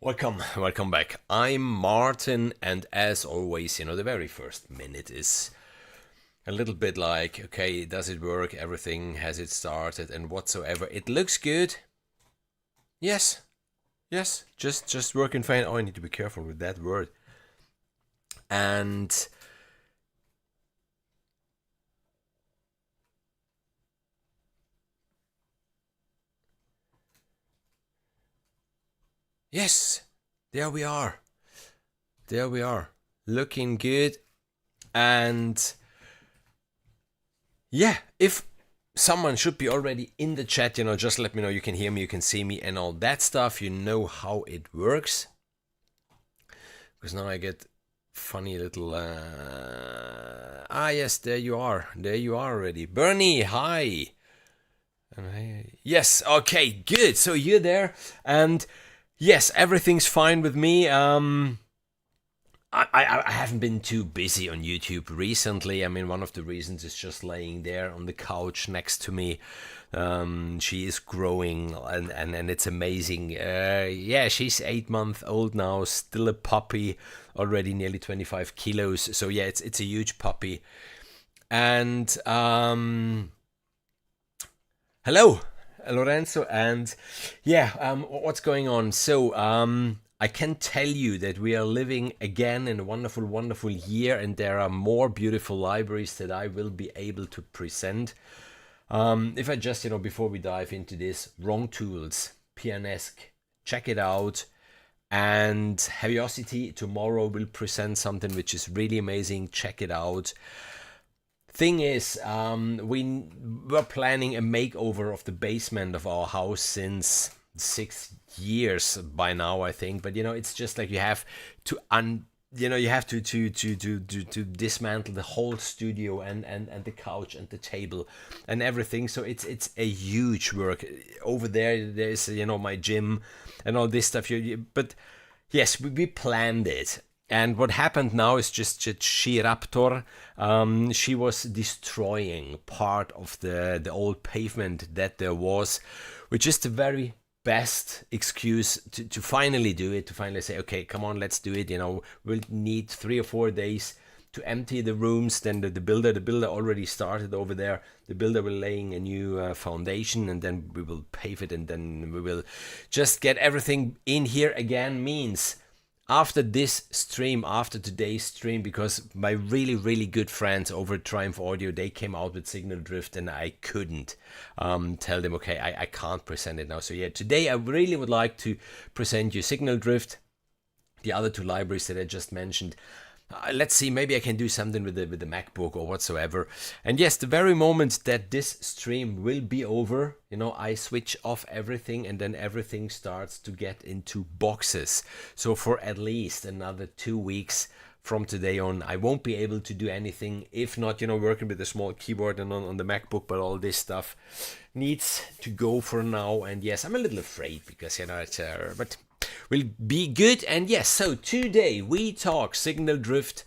Welcome back. I'm Martin, and as always, the very first minute is a little bit like, okay, does it work? Everything has it started and whatsoever. It looks good. Yes, yes, just working fine. Oh, I need to be careful with that word. And yes, there we are. There we are. Looking good. And yeah, if someone should be already in the chat, just let me know. You can hear me, you can see me, and all that stuff. You know how it works. Because now I get funny little. Yes, there you are. There you are already. Bernie, hi. Yes, okay, good. So you're there, and yes, everything's fine with me. I haven't been too busy on YouTube recently. I mean, one of the reasons is just laying there on the couch next to me. She is growing, and it's amazing. Yeah, she's 8 months old now, still a puppy, already nearly 25 kilos. So yeah, it's a huge puppy. And hello, Lorenzo, and yeah, what's going on? So I can tell you that we are living again in a wonderful, wonderful year, and there are more beautiful libraries that I will be able to present. If I just, before we dive into this, Wrong Tools, Pianesque, check it out. And Heaviosity tomorrow will present something which is really amazing. Check it out. Thing is, we were planning a makeover of the basement of our house since 6 years by now, I think. But it's just like you have to to dismantle the whole studio and the couch and the table and everything. So it's a huge work. Over there's my gym and all this stuff. But yes, we planned it. And what happened now is just she Raptor, she was destroying part of the old pavement that there was, which is the very best excuse to finally do it, to finally say, okay, come on, let's do it. We'll need 3 or 4 days to empty the rooms. Then the builder already started over there. The builder will laying a new foundation, and then we will pave it, and then we will just get everything in here again. Means after this stream, after today's stream, because my really, really good friends over at Triumph Audio, they came out with Signal Drift, and I couldn't tell them, okay, I can't present it now. So yeah, today I really would like to present you Signal Drift, the other 2 libraries that I just mentioned. Let's see, maybe I can do something with the MacBook or whatsoever. And yes, the very moment that this stream will be over, I switch off everything, and then everything starts to get into boxes. So for at least another 2 weeks from today on, I won't be able to do anything. If not, working with a small keyboard and on the MacBook, but all this stuff needs to go for now. And yes, I'm a little afraid because, it's, but will be good. And yes, so today we talk Signal Drift,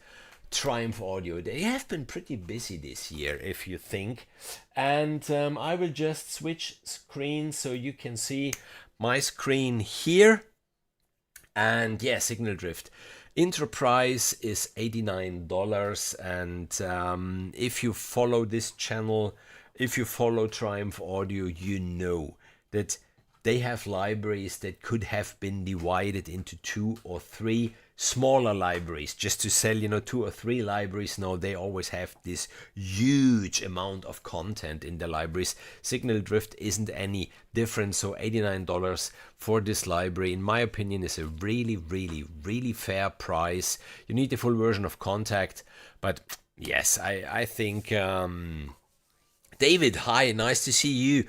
Triumph Audio. They have been pretty busy this year, if you think. And I will just switch screens so you can see my screen here. And yeah, Signal Drift. Intro price is $89. And if you follow this channel, if you follow Triumph Audio, you know that they have libraries that could have been divided into 2 or 3 smaller libraries just to sell, 2 or 3 libraries. No, they always have this huge amount of content in the libraries. Signal Drift isn't any different. So $89 for this library, in my opinion, is a really, really, really fair price. You need the full version of Kontakt, but yes, I think David, hi, nice to see you.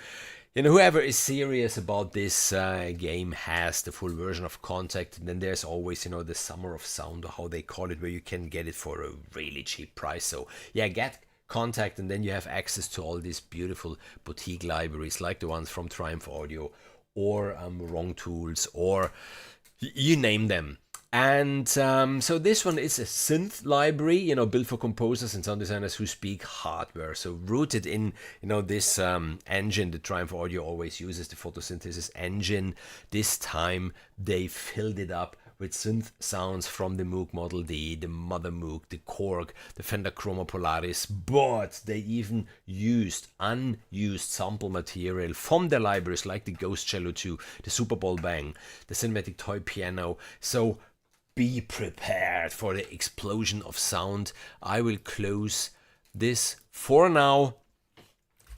Whoever is serious about this game has the full version of Kontakt. And then there's always, the Summer of Sound, or how they call it, where you can get it for a really cheap price. So yeah, get Kontakt, and then you have access to all these beautiful boutique libraries, like the ones from Triumph Audio, or Wrong Tools, or you name them. And so this one is a synth library, built for composers and sound designers who speak hardware. So rooted in, this engine that Triumph Audio always uses, the photosynthesis engine. This time they filled it up with synth sounds from the Moog Model D, the Mother Moog, the Korg, the Fender Chroma Polaris, but they even used unused sample material from their libraries like the Ghost Cello 2, the Super Bowl Bang, the Cinematic Toy Piano. So be prepared for the explosion of sound. I will close this for now.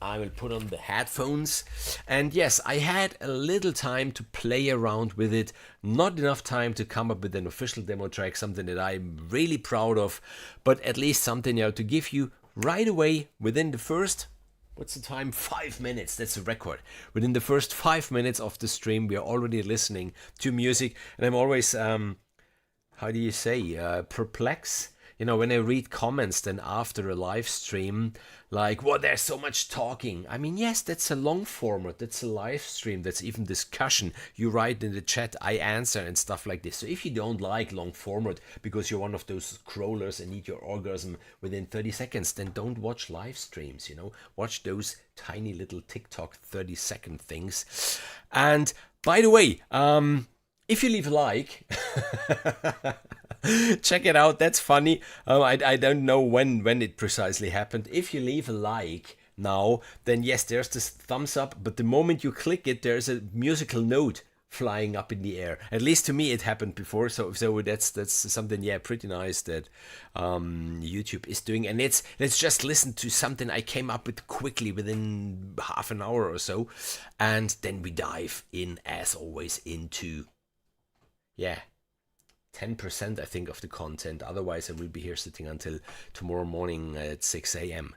I will put on the headphones, and yes, I had a little time to play around with it, not enough time to come up with an official demo track, something that I'm really proud of, but at least something to give you right away within the first, what's the time? 5 minutes, that's a record. Within the first 5 minutes of the stream, we are already listening to music, and I'm always, how do you say, perplexed? When I read comments then after a live stream, like, well, there's so much talking. I mean, yes, that's a long format. That's a live stream. That's even discussion. You write in the chat, I answer and stuff like this. So if you don't like long format because you're one of those scrollers and need your orgasm within 30 seconds, then don't watch live streams, Watch those tiny little TikTok 30-second things. And by the way, if you leave a like, check it out. That's funny. I don't know when it precisely happened. If you leave a like now, then yes, there's this thumbs up. But the moment you click it, there's a musical note flying up in the air. At least to me, it happened before. So that's something, pretty nice that YouTube is doing. And let's just listen to something I came up with quickly within half an hour or so, and then we dive in as always into 10% I think of the content. Otherwise I will be here sitting until tomorrow morning at 6 a.m.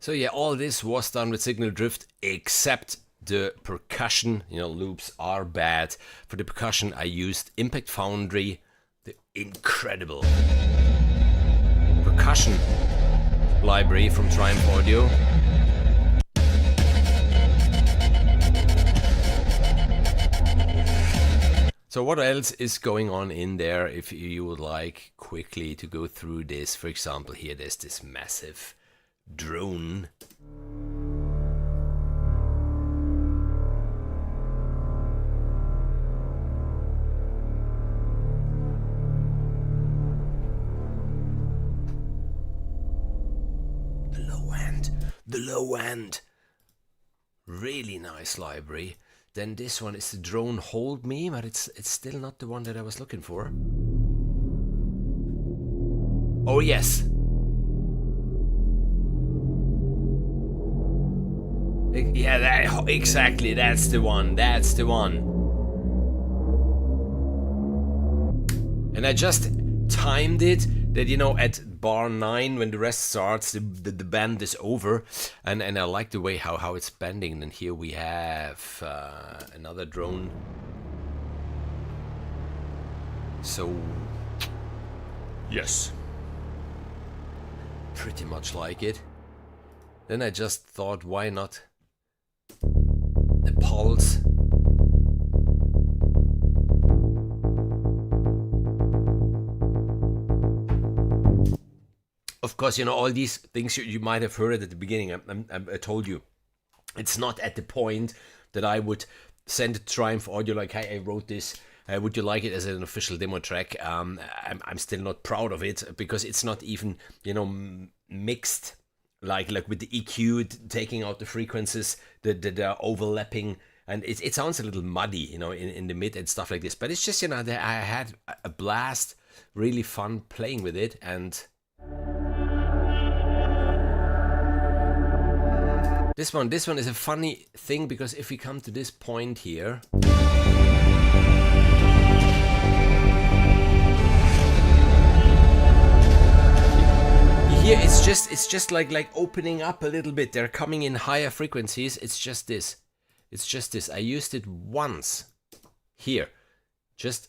So all this was done with Signal Drift except the percussion. Loops are bad. For the percussion I used Impact Foundry, the incredible percussion library from Triumph Audio. So what else is going on in there if you would like quickly to go through this? For example, here there's this massive drone. The low end. Really nice library. Then this one is the drone Hold Me, but it's still not the one that I was looking for. Oh yes. Exactly, that's the one. And I just timed it that, at bar 9, when the rest starts, the band is over. And I like the way how it's bending. And here we have another drone. So, yes. Pretty much like it. Then I just thought, why not the pulse? Of course, all these things you might have heard at the beginning. I told you, it's not at the point that I would send a Triumph Audio like, hey, I wrote this Would you like it as an official demo track? I'm still not proud of it because it's not even, you know, mixed like with the EQ taking out the frequencies that are overlapping, and it sounds a little muddy, you know, in the mid and stuff like this. But it's just, you know, that I had a blast, really fun playing with it. And this one is a funny thing, because if we come to this point here, here it's just like opening up a little bit. They're coming in higher frequencies. It's just this. I used it once here. Just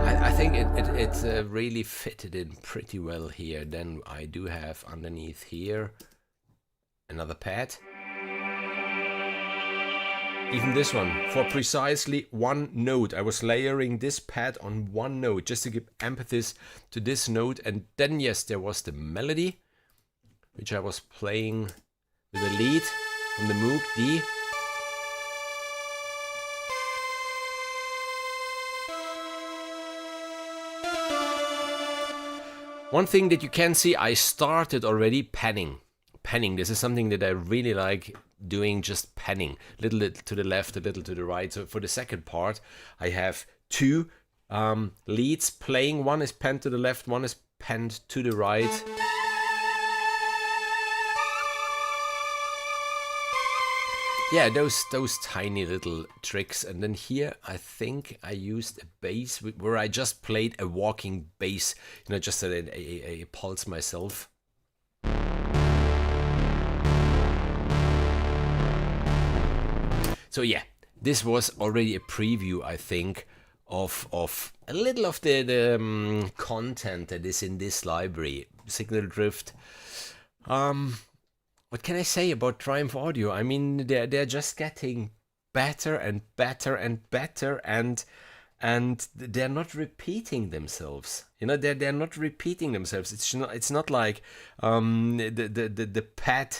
I think it really fitted in pretty well here. Then I do have underneath here another pad. Even this one, for precisely one note. I was layering this pad on one note just to give emphasis to this note. And then, yes, there was the melody, which I was playing with the lead from the Moog D. One thing that you can see, I started already panning. This is something that I really like doing, just panning. A little to the left, a little to the right. So for the second part, I have two leads playing. One is panned to the left, one is panned to the right. Yeah, those tiny little tricks. And then here, I think I used a bass where I just played a walking bass, you know, just a pulse myself. So yeah, this was already a preview, I think, of a little of the content that is in this library. Signal drift. What can I say about Triumph Audio? I mean, they're just getting better and better and better, and they're not repeating themselves. You know, they're not repeating themselves. It's not like the pad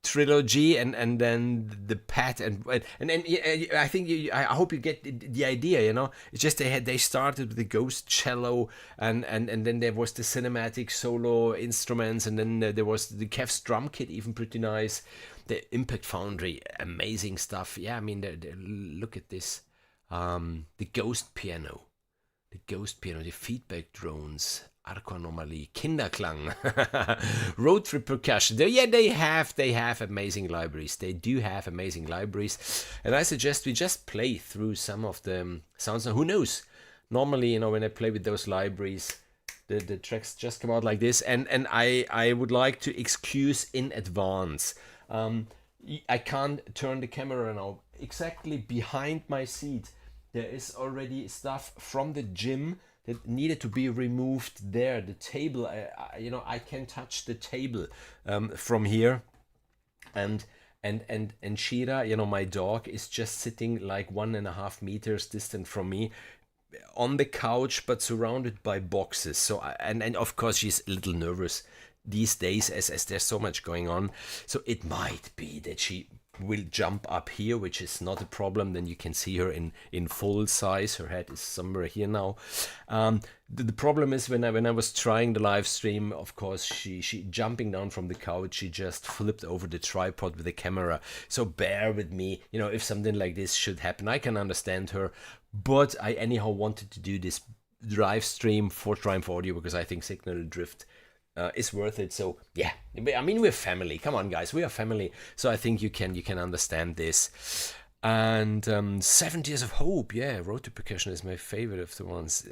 trilogy and then the pad and I think I hope you get the idea. You know, it's just they started with the ghost cello and then there was the cinematic solo instruments, and then there was the Kev's drum kit, even pretty nice. The Impact Foundry, amazing stuff. Yeah, I mean, look at this, the ghost piano, the feedback drones, Arco Anomaly, Kinderklang, Road Trip Percussion. Yeah, they have amazing libraries. They do have amazing libraries. And I suggest we just play through some of the sounds. Now, who knows? Normally, you know, when I play with those libraries, the tracks just come out like this. And I would like to excuse in advance. I can't turn the camera now. Exactly behind my seat, there is already stuff from the gym that needed to be removed there. The table, I can touch the table from here, and Shira, you know, my dog, is just sitting like 1.5 meters distant from me on the couch, but surrounded by boxes. So and of course she's a little nervous these days as there's so much going on. So it might be that she will jump up here, which is not a problem. Then you can see her in full size. Her head is somewhere here now. The problem is when I was trying the live stream, of course, she jumping down from the couch, she just flipped over the tripod with the camera. So bear with me, you know, if something like this should happen. I can understand her, but I anyhow wanted to do this live stream for Triumph Audio because I think Signal Drift is worth it. So yeah, I mean, we're family. Come on, guys, we are family. So I think you can understand this. And 70 Years of Hope, yeah, Road to Percussion is my favorite of the ones.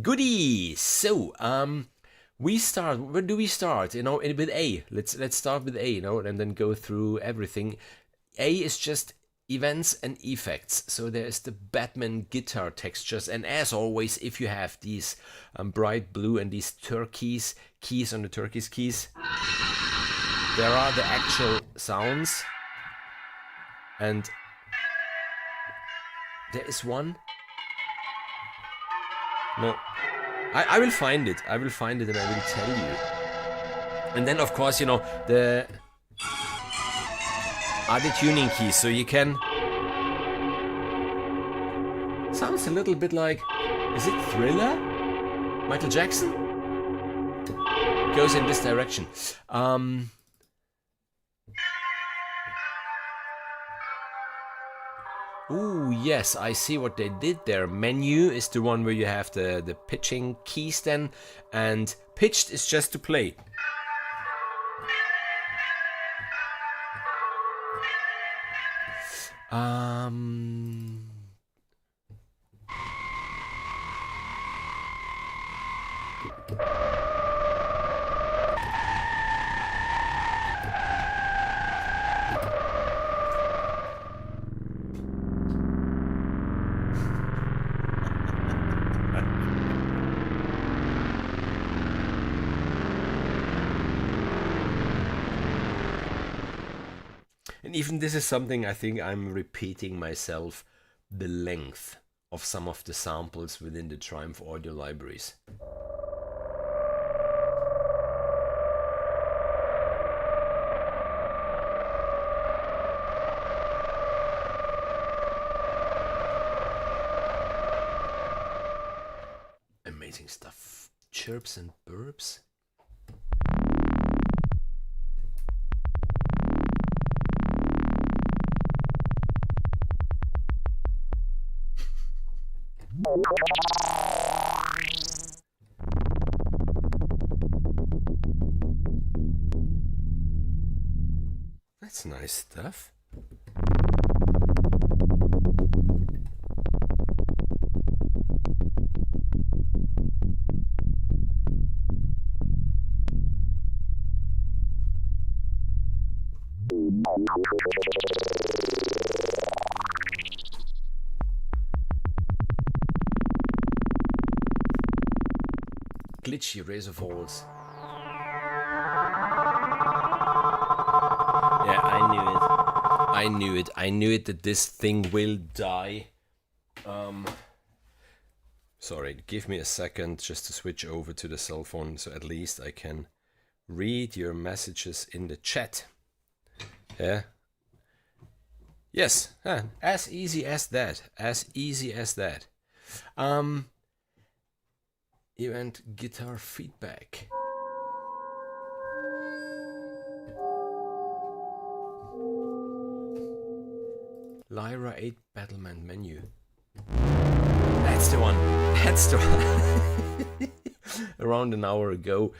Goody. So we start. Where do we start? You know, with A. Let's start with A, you know, and then go through everything. A is just events and effects. So there's the Batman guitar textures, and as always, if you have these bright blue and these turquoise keys on the turquoise keys, there are the actual sounds. And there is one. No, I will find it. I will find it and I will tell you. And then, of course, you know, are the tuning keys, so you can... Sounds a little bit like... Is it Thriller? Michael Jackson? Goes in this direction. Ooh, yes, I see what they did there. Menu is the one where you have the pitching keys then, and pitched is just to play. And even this is something I think I'm repeating myself, the length of some of the samples within the Triumph audio libraries. Amazing stuff. Chirps and burps. That's nice stuff. Glitchy razor falls. Yeah, I knew it. I knew it. I knew it that this thing will die. Sorry, give me a second just to switch over to the cell phone so at least I can read your messages in the chat. Yeah. Yes, as easy as that. As easy as that. Event guitar feedback. Lyra 8 Battlement menu. That's the one. That's the one. Around an hour ago,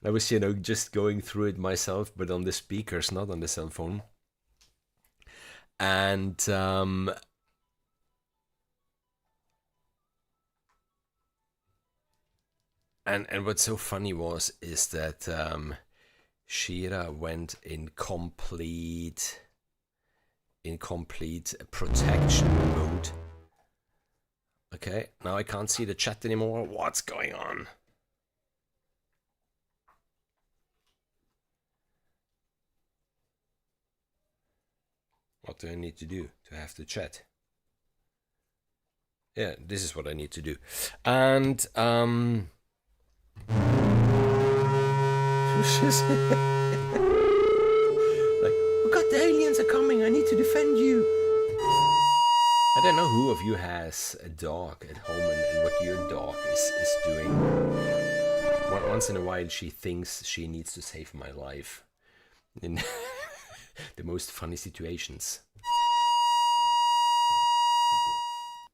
I was, just going through it myself, but on the speakers, not on the cell phone. And And what's so funny is that Shira went in complete protection mode. Okay, now I can't see the chat anymore. What's going on? What do I need to do to have the chat? Yeah, this is what I need to do. And like, oh god, the aliens are coming, I need to defend you. I don't know who of you has a dog at home and what your dog is doing. Once in a while she thinks she needs to save my life in the most funny situations.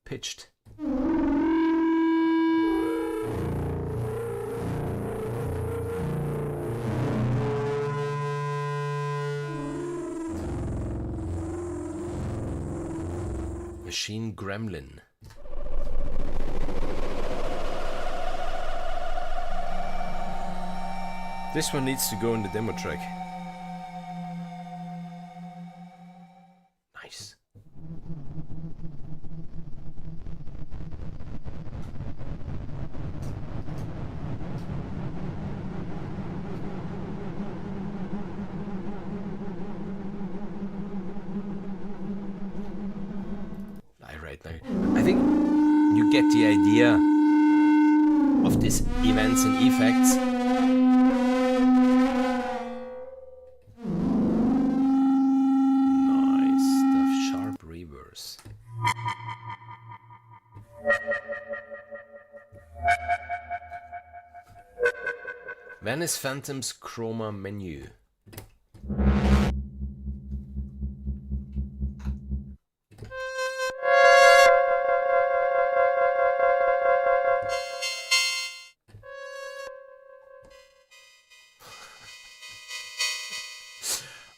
Pitched. Machine Gremlin. This one needs to go in the demo track. Nice. I think you get the idea of these events and effects. Venice Phantoms Chroma menu.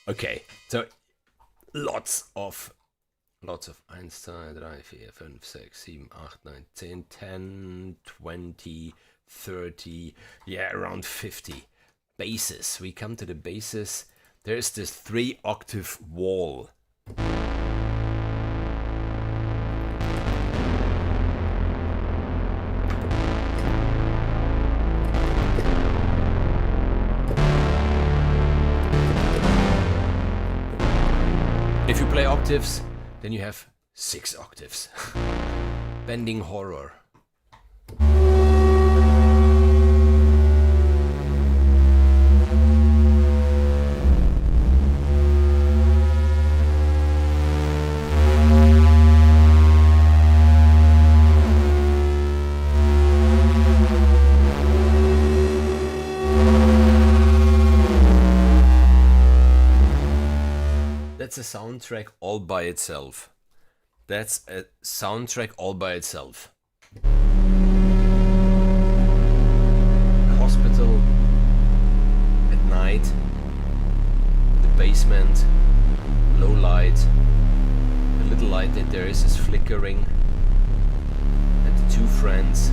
Okay, so lots of 1, 2, 3, 4, 5, 6, 7, 8, 9, 10, 10, 20, 30, yeah, around 50 basses. We come to the basses. There's this 3-octave wall. If you play octaves, then you have 6 octaves. Bending horror. That's a soundtrack all by itself. That's a soundtrack all by itself. Hospital at night, the basement, low light, the little light that there is flickering, and the two friends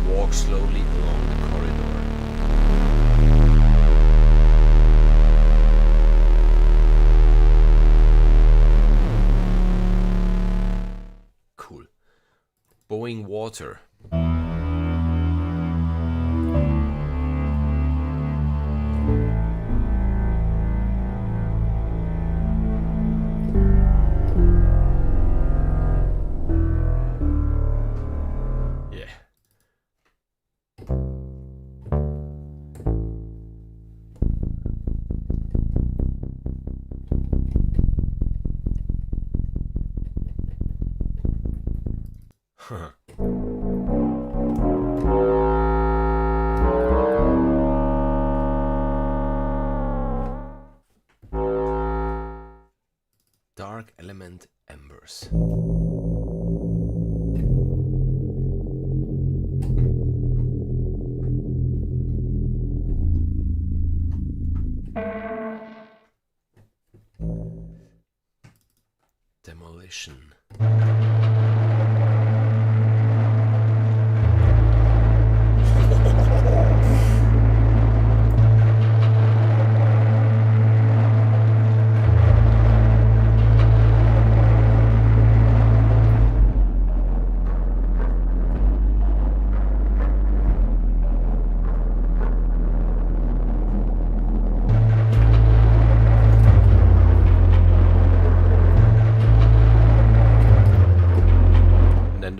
walk slowly along the corridor. Bowing water. Yeah. Dark element embers. Demolition.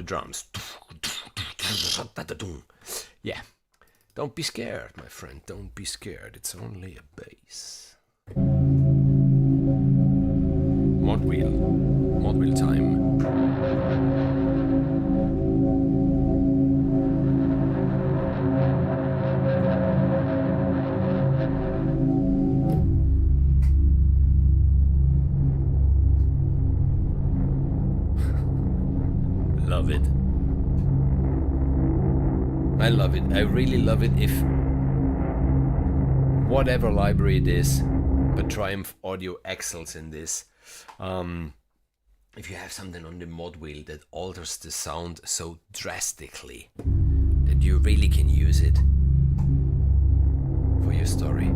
Drums. Yeah. Don't be scared, my friend. Don't be scared. It's only a bass. Mod wheel. Mod wheel time. Love it. I love it. I really love it. If whatever library it is, but Triumph Audio excels in this. If you have something on the mod wheel that alters the sound so drastically that you really can use it for your story.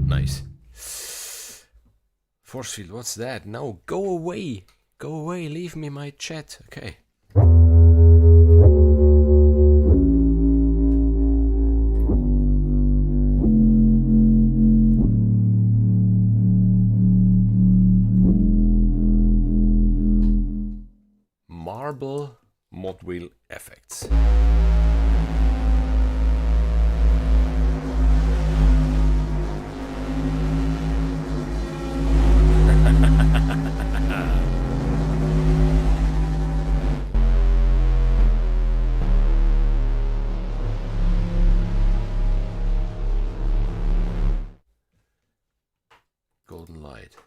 Nice. Force field, what's that? No, go away. Go away, leave me my chat. Okay. Marble mod wheel effects. it.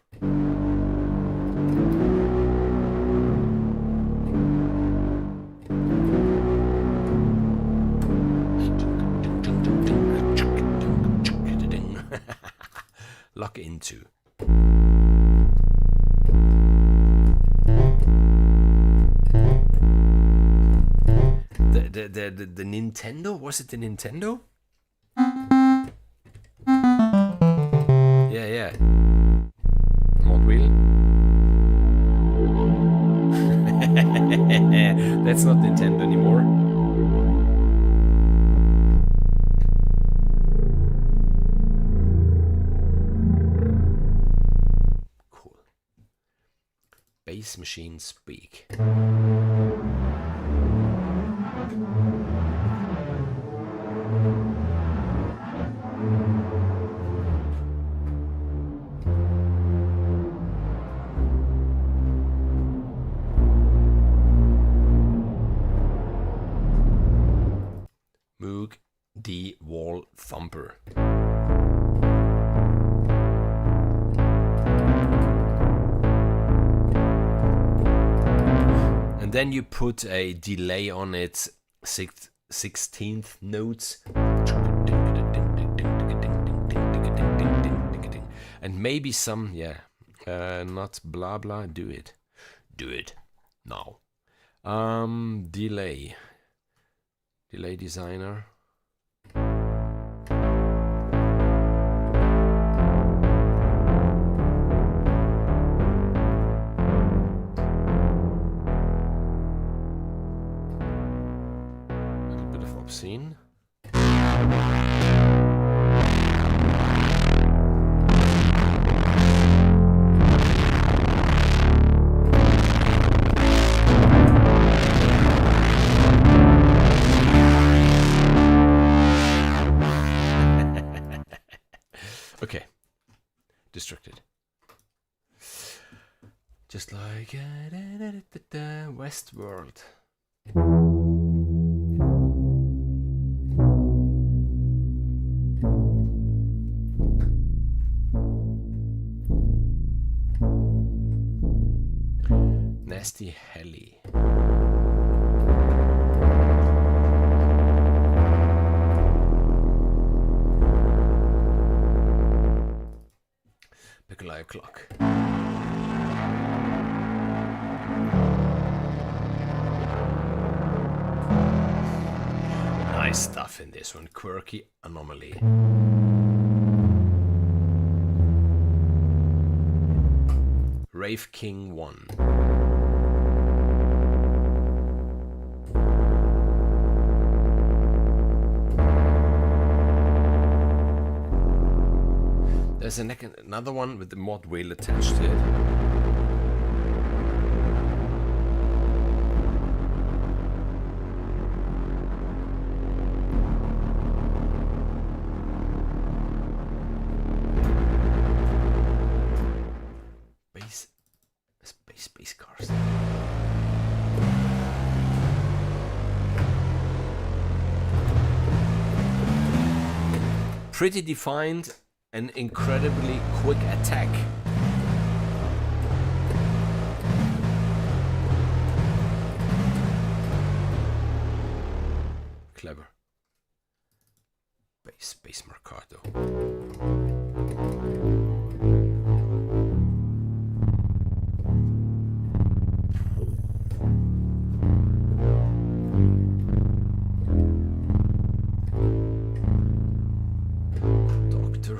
Lock into. The Nintendo? Was it the Nintendo? Yeah. Mod wheel. That's not Nintendo anymore. Cool. Bass machine speak. Moog D wall thumper. And then you put a delay on it, 16th notes. And maybe some, not blah blah, do it now. Delay designer. A little bit of obscene. Okay, distracted. Just like Westworld. Nasty Heli. Piccolo clock. Nice stuff in this one. Quirky anomaly. Rave King 1. There's another one with the mod wheel attached to it. Space cars. Pretty defined. An incredibly quick attack. Clever. Bass Mercado.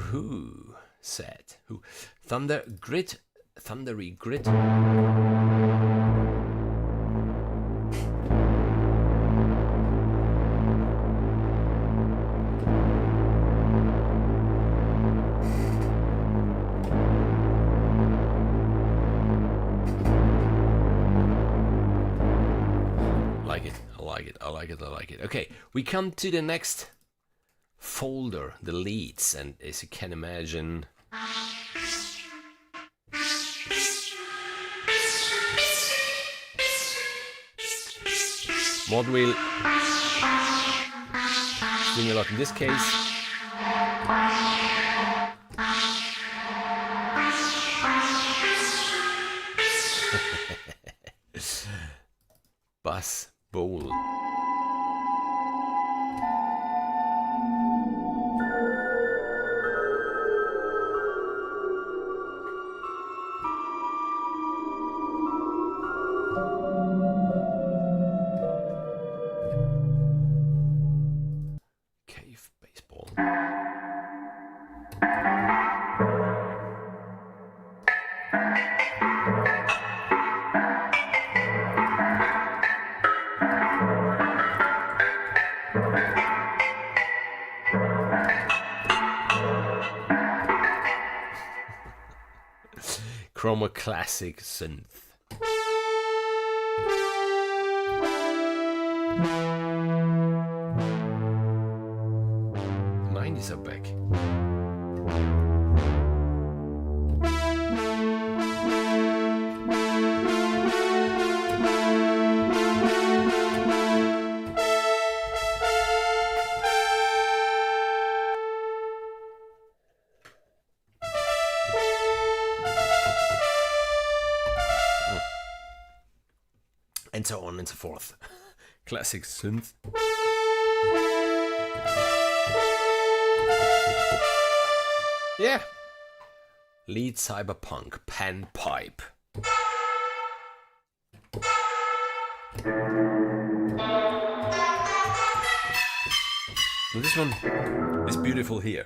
Who said? Who? Thundery grit. I like it. Okay, we come to the next folder, the leads, and as you can imagine, mod wheel, doing a lot in this case. bass bowl. Cave baseball. Chroma classic synth. The 90s are back. And so on and so forth. Classic synth. Yeah. Lead cyberpunk pan pipe. And this one is beautiful here.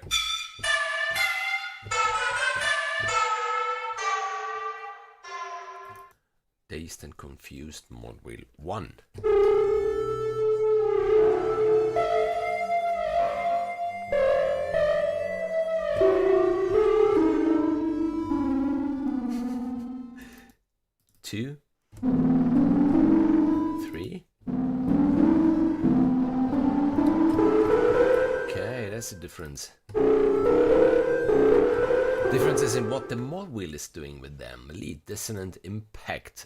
Dazed and Confused Mod Wheel 1. Two, three. Okay, that's the difference. Difference is in what the mod wheel is doing with them. Lead dissonant impact.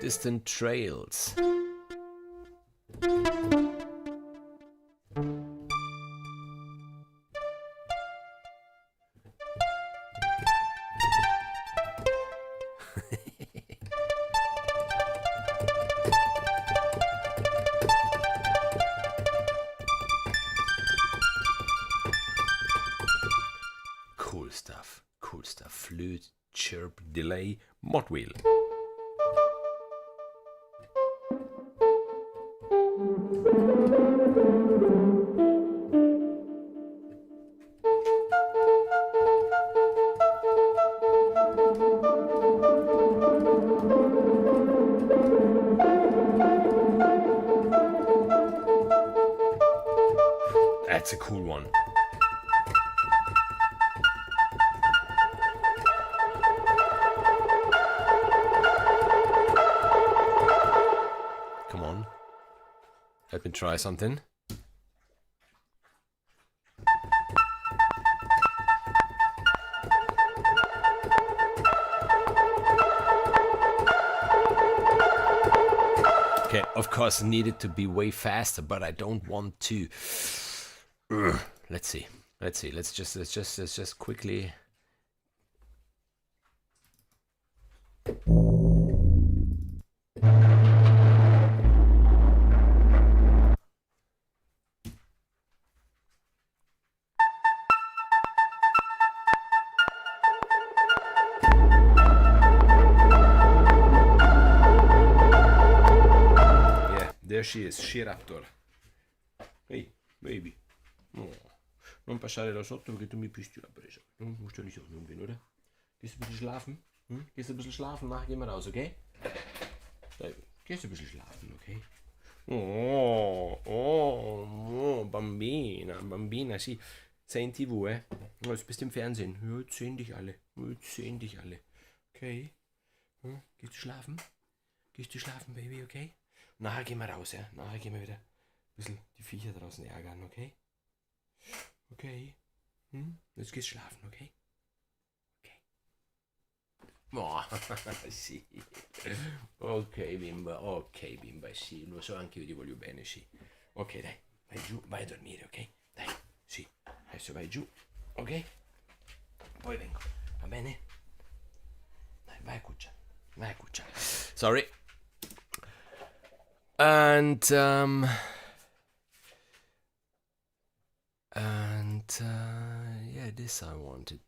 Distant trails. Cool stuff. Cool stuff. Flute, chirp, delay, mod wheel. That's a cool one. Come on. Let me try something. Okay, of course needed to be way faster, but I don't want to. Let's see. Let's just quickly. Yeah, there she is, She-Raptor. Hey, baby. Oh. Non passare da sotto perché tu mi pisti la presa. Du musst ja nicht auf nun gehen, oder? Gehst du ein bisschen schlafen? Gehst du ein bisschen schlafen? Nachher gehen wir raus, okay? Gehst du ein bisschen schlafen, okay? Oh, Bambina, Bambina, sì. Sei in TV, Jetzt bist du im Fernsehen. Ja, jetzt sehen dich alle. Okay? Gehst du schlafen? Gehst du schlafen, Baby, okay? Nachher gehen wir raus, Nachher gehen wir wieder ein bisschen die Viecher draußen ärgern, okay? Okay. Jetzt gehst schlafen, okay? Oh, sì. Ok, bimba, sì, lo so, anche io ti voglio bene, sì. Ok, dai, vai giù, vai a dormire, ok? Dai, sì, adesso vai giù, ok? Poi vengo, va bene? Dai, vai a cuccia. Sorry. And yeah, this I wanted.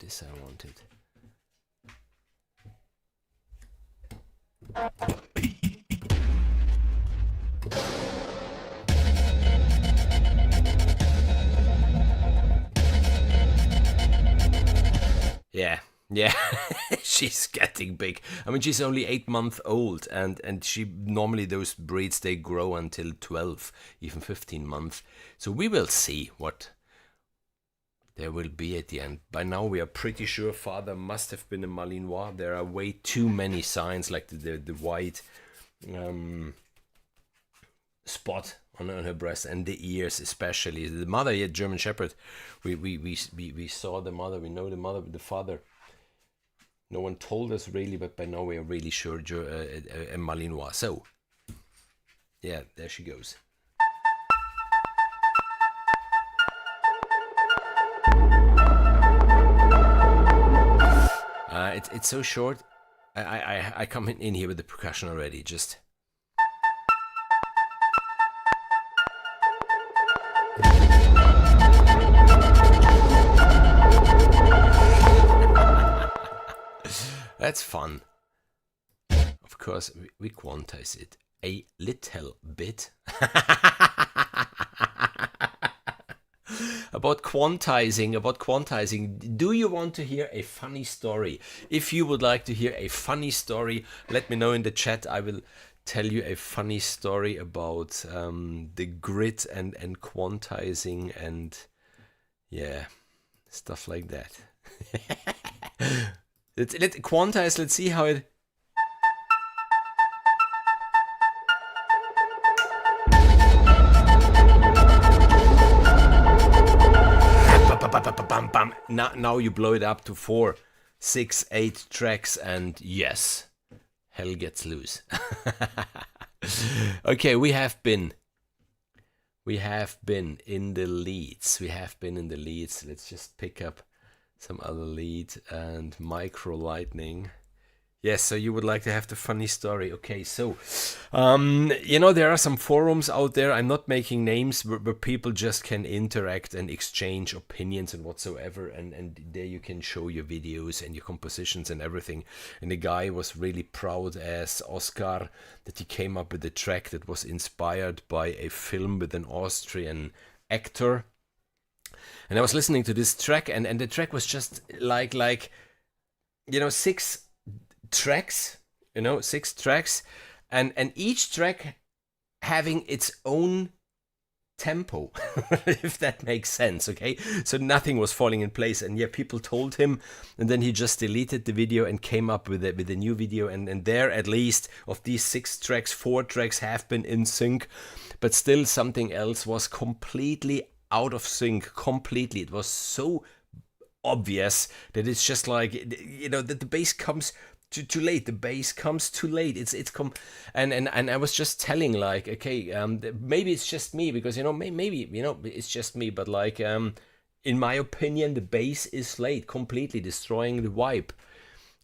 Yeah, yeah, she's getting big. I mean, she's only 8 months old, and she normally those breeds they grow until 12, even 15 months. So we will see what there will be at the end. By now, we are pretty sure father must have been a Malinois. There are way too many signs, like the white spot on her breast and the ears, especially. The mother, yeah, German Shepherd. We saw the mother. We know the mother, the father. No one told us really, but by now we are really sure a Malinois. So, yeah, there she goes. It's so short. I come in here with the percussion already. Just. That's fun. Of course, we quantize it a little bit. About quantizing, do you want to hear a funny story? If you would like to hear a funny story, let me know in the chat. I will tell you a funny story about the grid and quantizing and yeah, stuff like that. Let's quantize. Let's see how it. Now you blow it up to 4, 6, 8 tracks, and yes, hell gets loose. Okay, we have been in the leads. Let's just pick up some other lead and micro lightning. Yes, so you would like to have the funny story. Okay, so, there are some forums out there. I'm not making names where people just can interact and exchange opinions and whatsoever. And there you can show your videos and your compositions and everything. And the guy was really proud as Oscar that he came up with a track that was inspired by a film with an Austrian actor. And I was listening to this track and the track was just like 6 tracks, 6 tracks, and each track having its own tempo, if that makes sense, okay? So nothing was falling in place, and yeah, people told him, and then he just deleted the video and came up with a new video, and there, at least, of these 6 tracks, 4 tracks have been in sync, but still something else was completely out of sync, completely. It was so obvious that it's just like, that the bass comes too late. The bass comes too late. And I was just telling, like, okay, maybe it's just me, because maybe it's just me, but like in my opinion, the bass is late, completely destroying the vibe.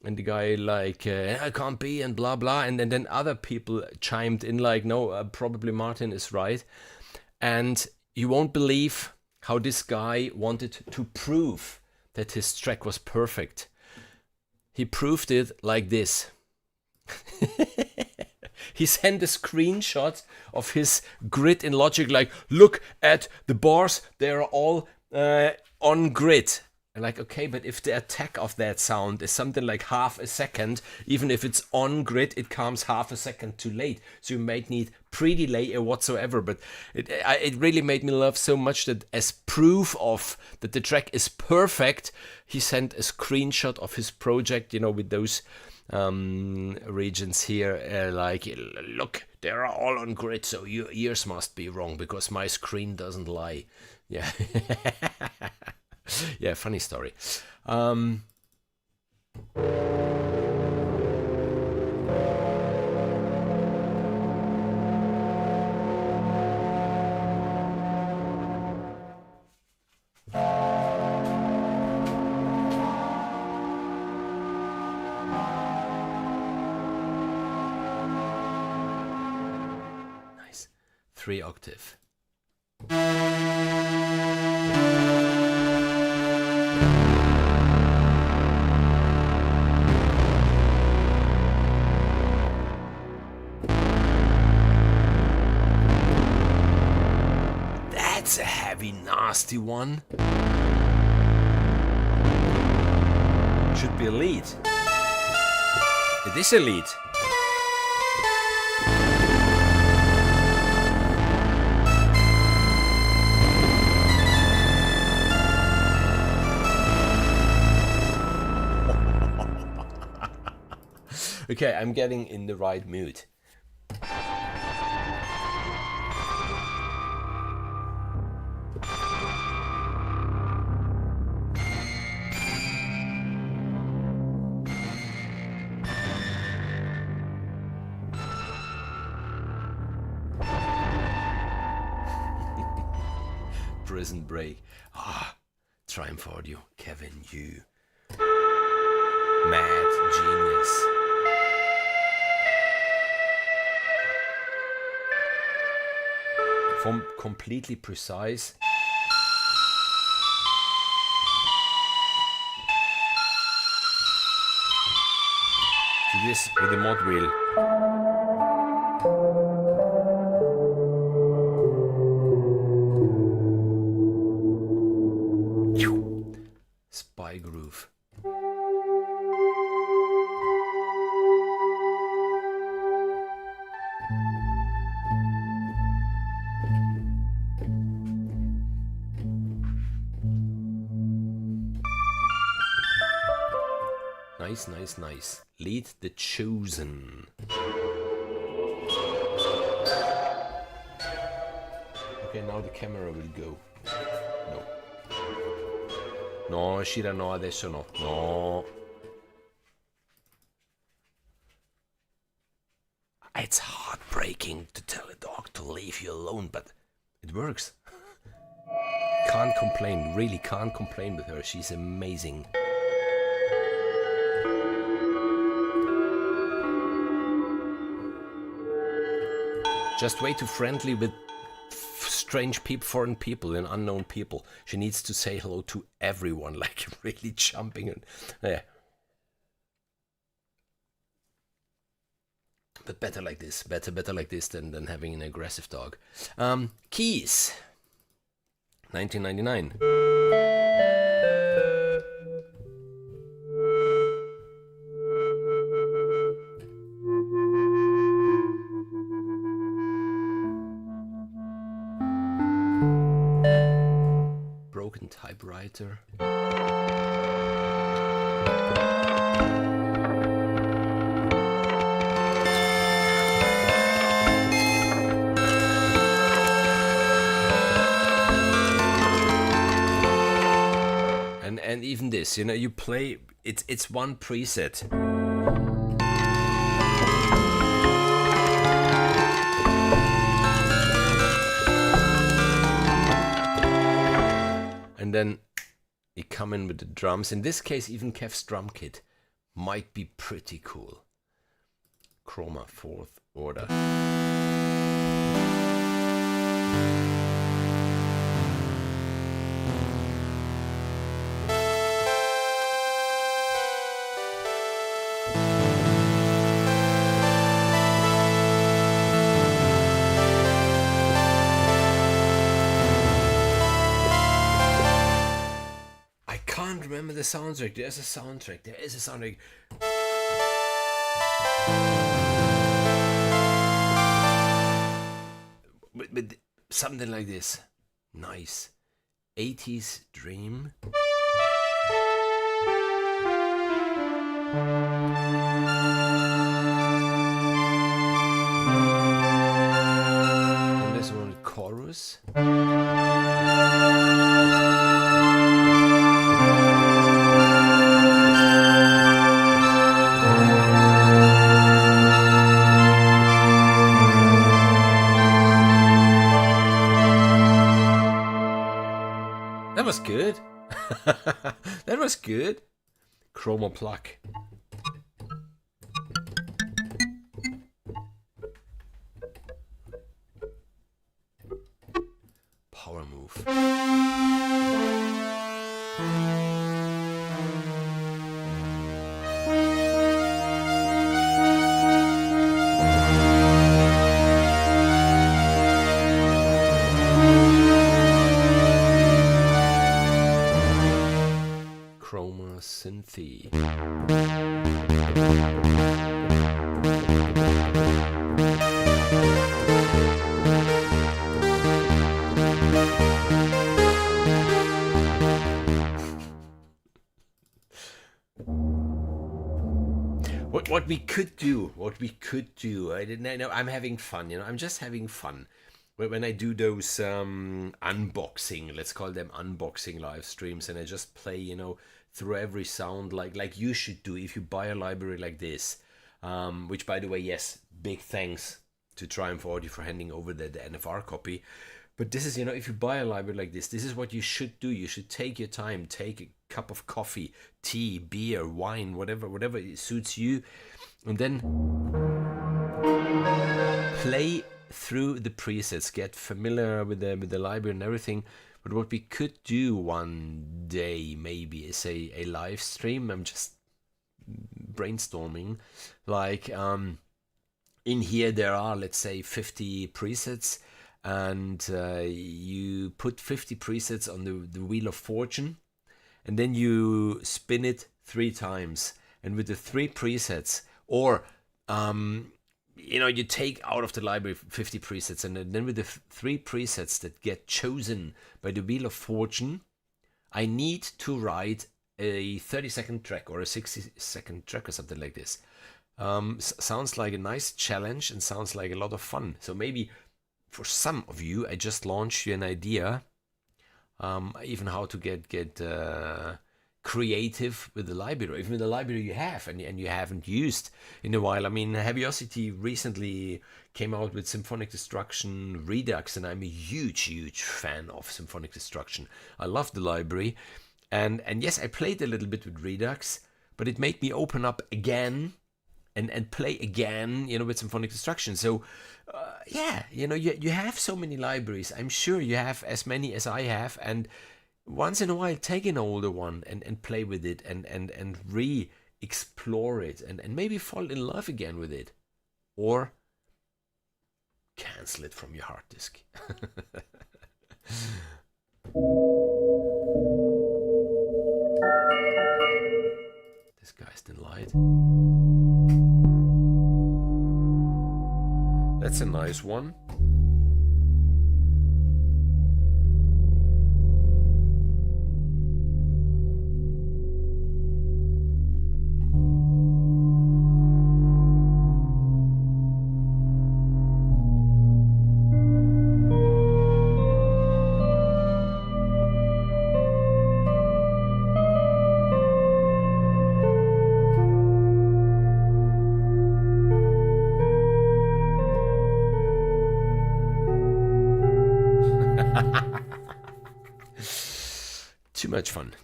And the guy like, I can't be, and blah blah, and then other people chimed in like, no, probably Martin is right. And you won't believe how this guy wanted to prove that his track was perfect. He proved it like this. He sent a screenshot of his grid in Logic, like, look at the bars, they are all on grid. And like, okay, but if the attack of that sound is something like half a second, even if it's on grid, it comes half a second too late. So you might need pre-delay or whatsoever. But it really made me laugh so much that as proof of that the track is perfect, he sent a screenshot of his project, with those regions here, like, look, they're all on grid, so your ears must be wrong because my screen doesn't lie. Yeah. Yeah, funny story. Nice. 3 octave. That's a heavy, nasty one. Should be a lead. It is a lead. Okay, I'm getting in the right mood. Prison break. Triumph audio. Kevin, you. Mad genius. From completely precise to this with the mod wheel. Spy groove. Nice, nice, nice. Lead the chosen. Okay, now the camera will go. No. No, Shira, no, adesso no. No. It's heartbreaking to tell a dog to leave you alone, but it works. Can't complain, really can't complain with her. She's amazing. Just way too friendly with strange people, foreign people and unknown people. She needs to say hello to everyone, like really jumping. And, yeah. But better like this. Better like this than having an aggressive dog. Keys. 1999. Broken typewriter. And even this, you know, you play, it's one preset. And then you come in with the drums. In this case, even Kev's drum kit might be pretty cool. Chroma, 4th order. Remember the soundtrack. There is a soundtrack. But something like this. Nice. 80s dream. And this one, chorus. That was good. That was good. Chroma pluck. Power move. Chroma Synthy. What we could do, I didn't know. I'm having fun, you know. I'm just having fun. When I do those unboxing, let's call them unboxing live streams, and I just play, you know, through every sound like you should do if you buy a library like this. Which, by the way, yes, big thanks to Triumph Audio for handing over the NFR copy. But this is, you know, if you buy a library like this is what you should do. You should take your time, take a cup of coffee, tea, beer, wine, whatever suits you, and then play through the presets, get familiar with the library and everything. But what we could do one day maybe is a live stream. I'm just brainstorming, like in here there are, let's say, 50 presets, and you put 50 presets on the Wheel of Fortune, and then you spin it 3 times, and with the 3 presets, or you know, you take out of the library 50 presets, and then with the 3 presets that get chosen by the Wheel of Fortune, I need to write a 30-second track or a 60-second track or something like this. Sounds like a nice challenge and sounds like a lot of fun. So maybe for some of you, I just launched you an idea, even how to get creative with the library, even with the library you have and you haven't used in a while. I mean, Heaviosity recently came out with Symphonic Destruction Redux, and I'm a huge fan of Symphonic Destruction. I love the library, and yes, I played a little bit with Redux, but it made me open up again and play again, you know, with Symphonic Destruction. So yeah, you know, you have so many libraries. I'm sure you have as many as I have, and once in a while take an older one and play with it and re-explore it and maybe fall in love again with it, or cancel it from your hard disk. This guy's delight. That's a nice one.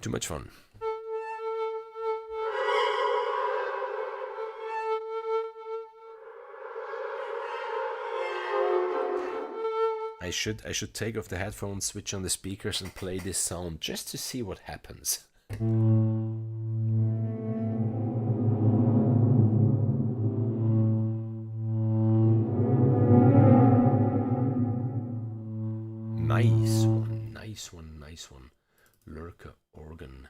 Too much fun. I should take off the headphones, switch on the speakers, and play this sound just to see what happens. Nice one. Lurker organ.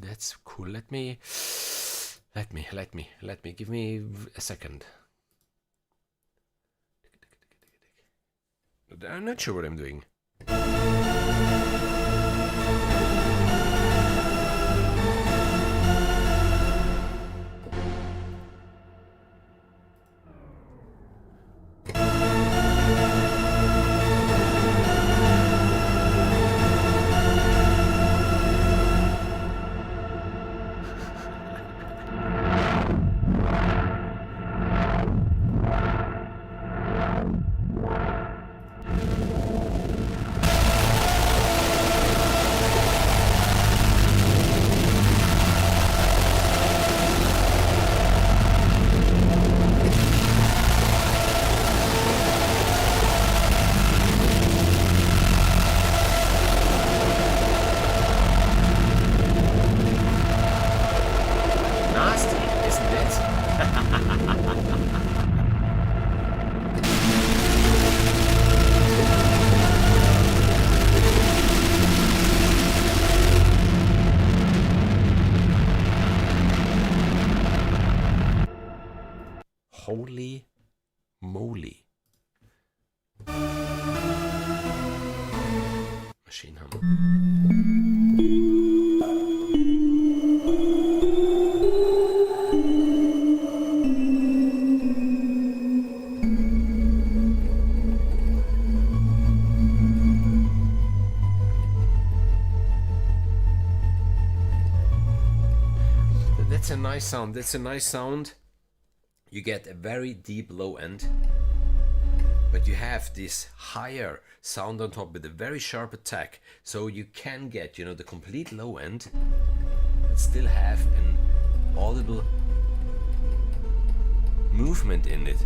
That's cool. Let me. Give me a second. I'm not sure what I'm doing. Holy moly. Machine hammer. That's a nice sound. That's a nice sound. You get a very deep low end, but you have this higher sound on top with a very sharp attack, so you can get, you know, the complete low end but still have an audible movement in it.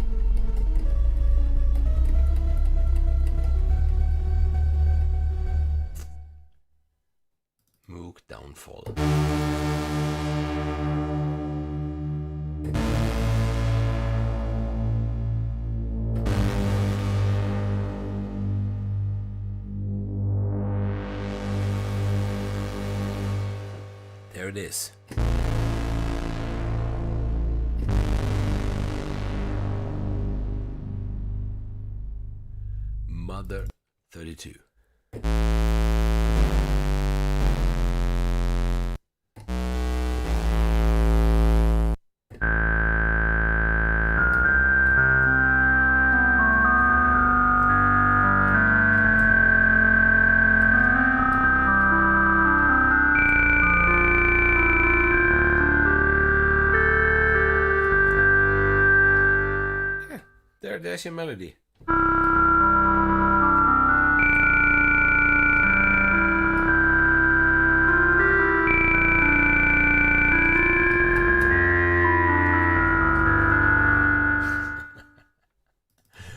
Moog downfall. There it is. Mother 32. There's your melody.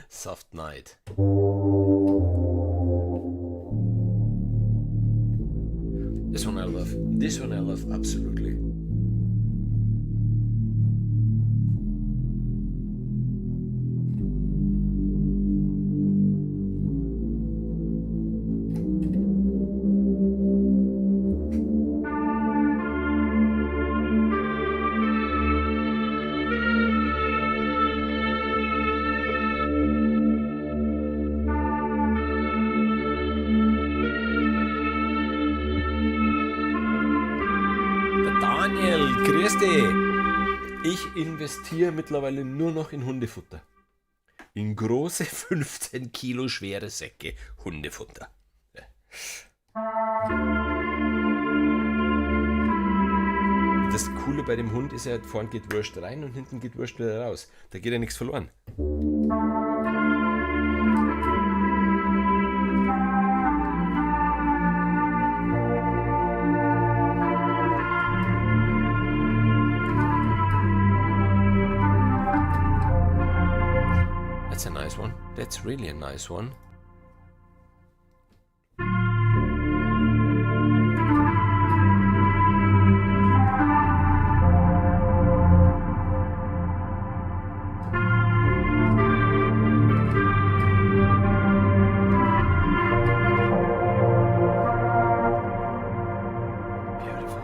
Soft night. This one I love. This one I love absolutely. Daniel, grüß dich. Ich investiere mittlerweile nur noch in Hundefutter. In große 15 Kilo schwere Säcke Hundefutter. Das Coole bei dem Hund ist ja, vorne geht Wurst rein und hinten geht Wurst wieder raus. Da geht ja nichts verloren. That's a nice one. That's really a nice one. Beautiful.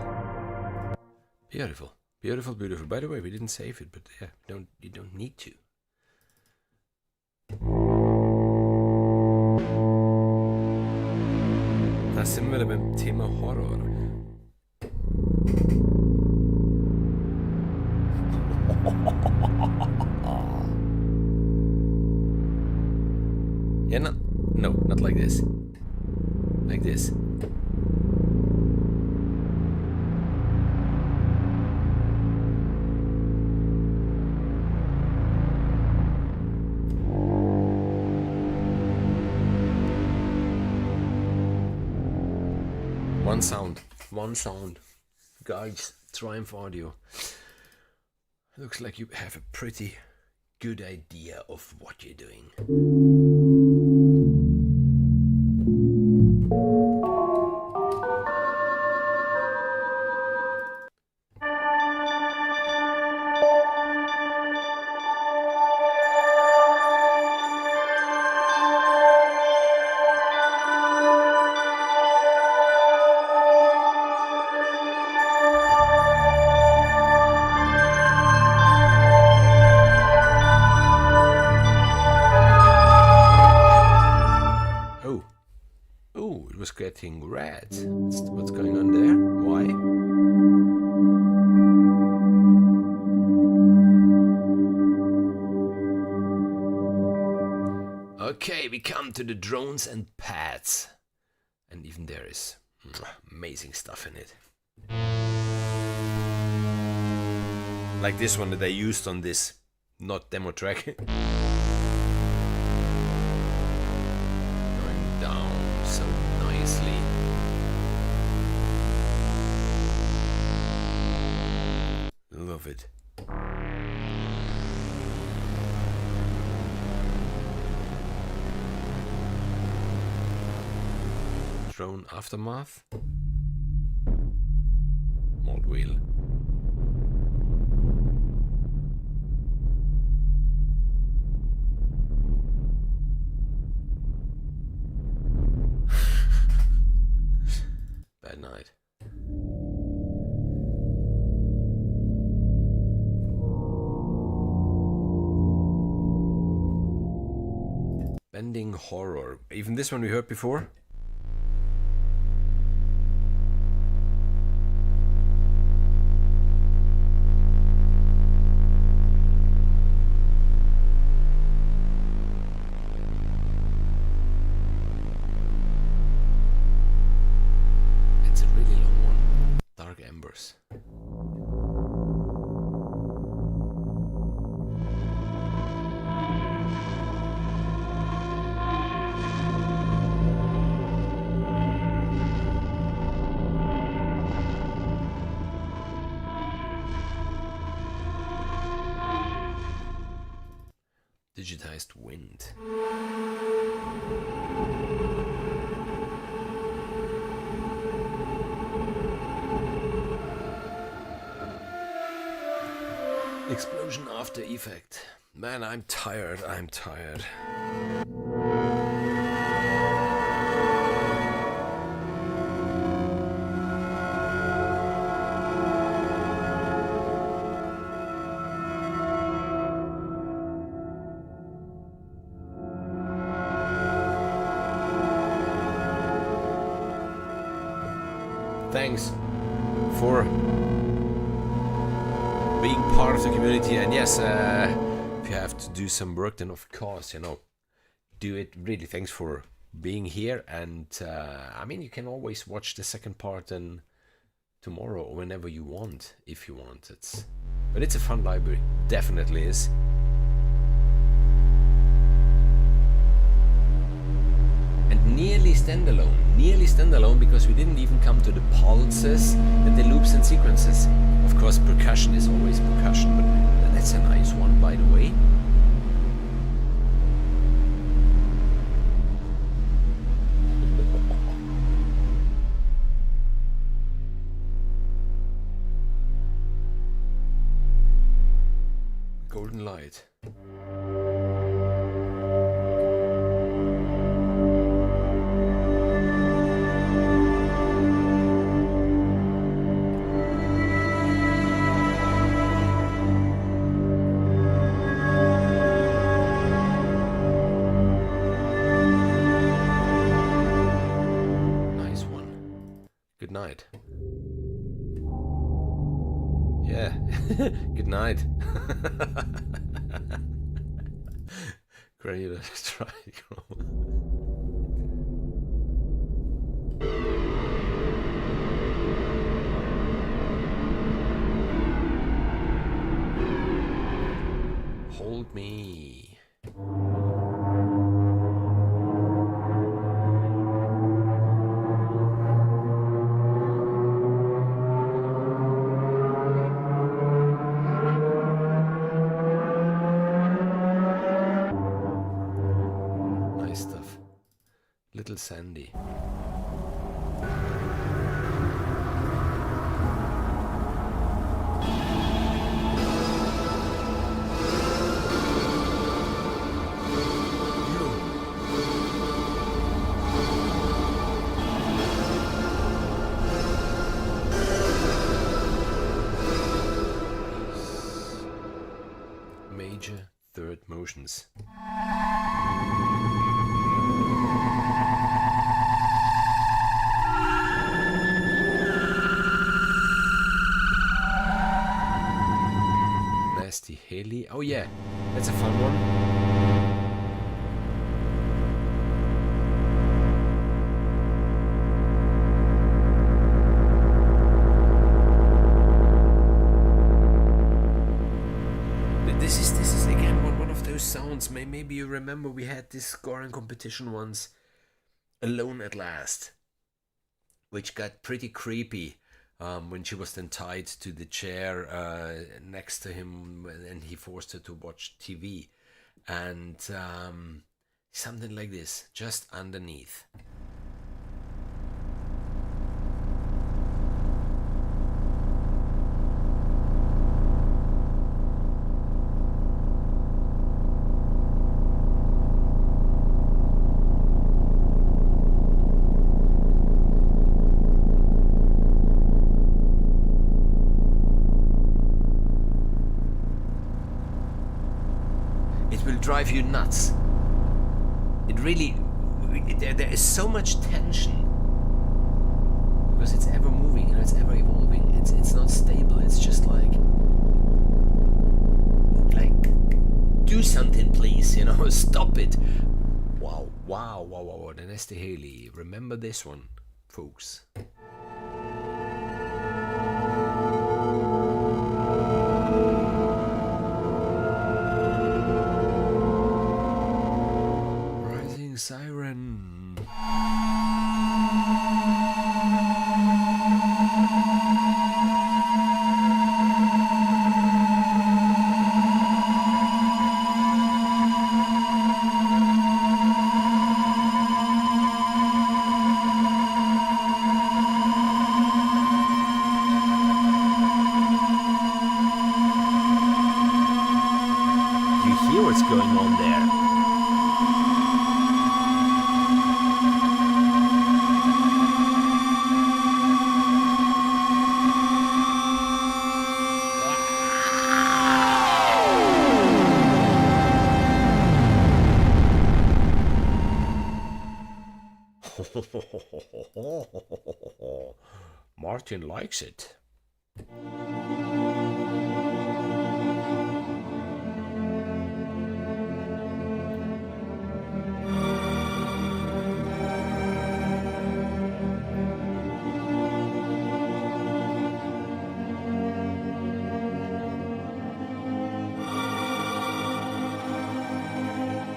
Beautiful, beautiful. By the way, we didn't save it, but yeah, you don't need to. Da sind wir beim Thema Horror. Yeah, no, not like this. Like this. One sound. Guys, Triumph Audio. Looks like you have a pretty good idea of what you're doing. Getting red. What's going on there? Why? Okay, we come to the drones and pads. And even there is amazing stuff in it. Like this one that I used on this not demo track. Going down so nicely. Love it. Drone aftermath. Mod wheel. Bad night. Bending horror. Even this one we heard before. Digitized wind. Explosion after effect. Man, I'm tired. Thanks for being part of the community, and yes, if you have to do some work, then of course, do it. Really, thanks for being here, and I mean, you can always watch the second part and tomorrow or whenever you want, if you want. But it's a fun library, definitely is. Nearly standalone because we didn't even come to the pulses and the loops and sequences. Of course, percussion is always percussion, but that's a nice one, by the way. Golden light. night. Yeah, good night. Great, let's try. Hold me. Nice stuff. Little Sandy. Major third motions. Nasty Haley. Oh yeah, that's a fun one. This is again one of those sounds. Maybe you remember we had this scoring competition once, Alone at Last, which got pretty creepy when she was then tied to the chair next to him, and he forced her to watch TV, and something like this just underneath. Drive you nuts. It really, there is so much tension because it's ever moving, it's ever evolving. It's not stable. It's just like do something, please. Stop it. Wow. The Nasty Haley. Remember this one, folks. Siren. You hear what's going on there? Martin likes it.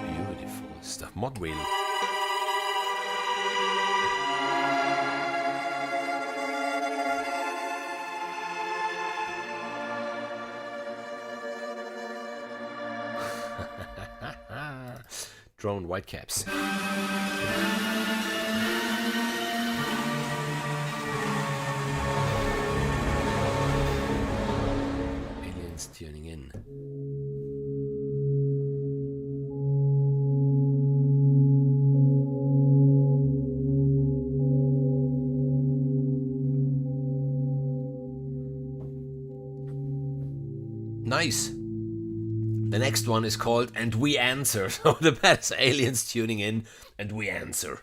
Beautiful stuff. Mod wheel. Drone whitecaps. Aliens tuning in. Nice. The next one is called And We Answer. So the best aliens tuning in, and we answer.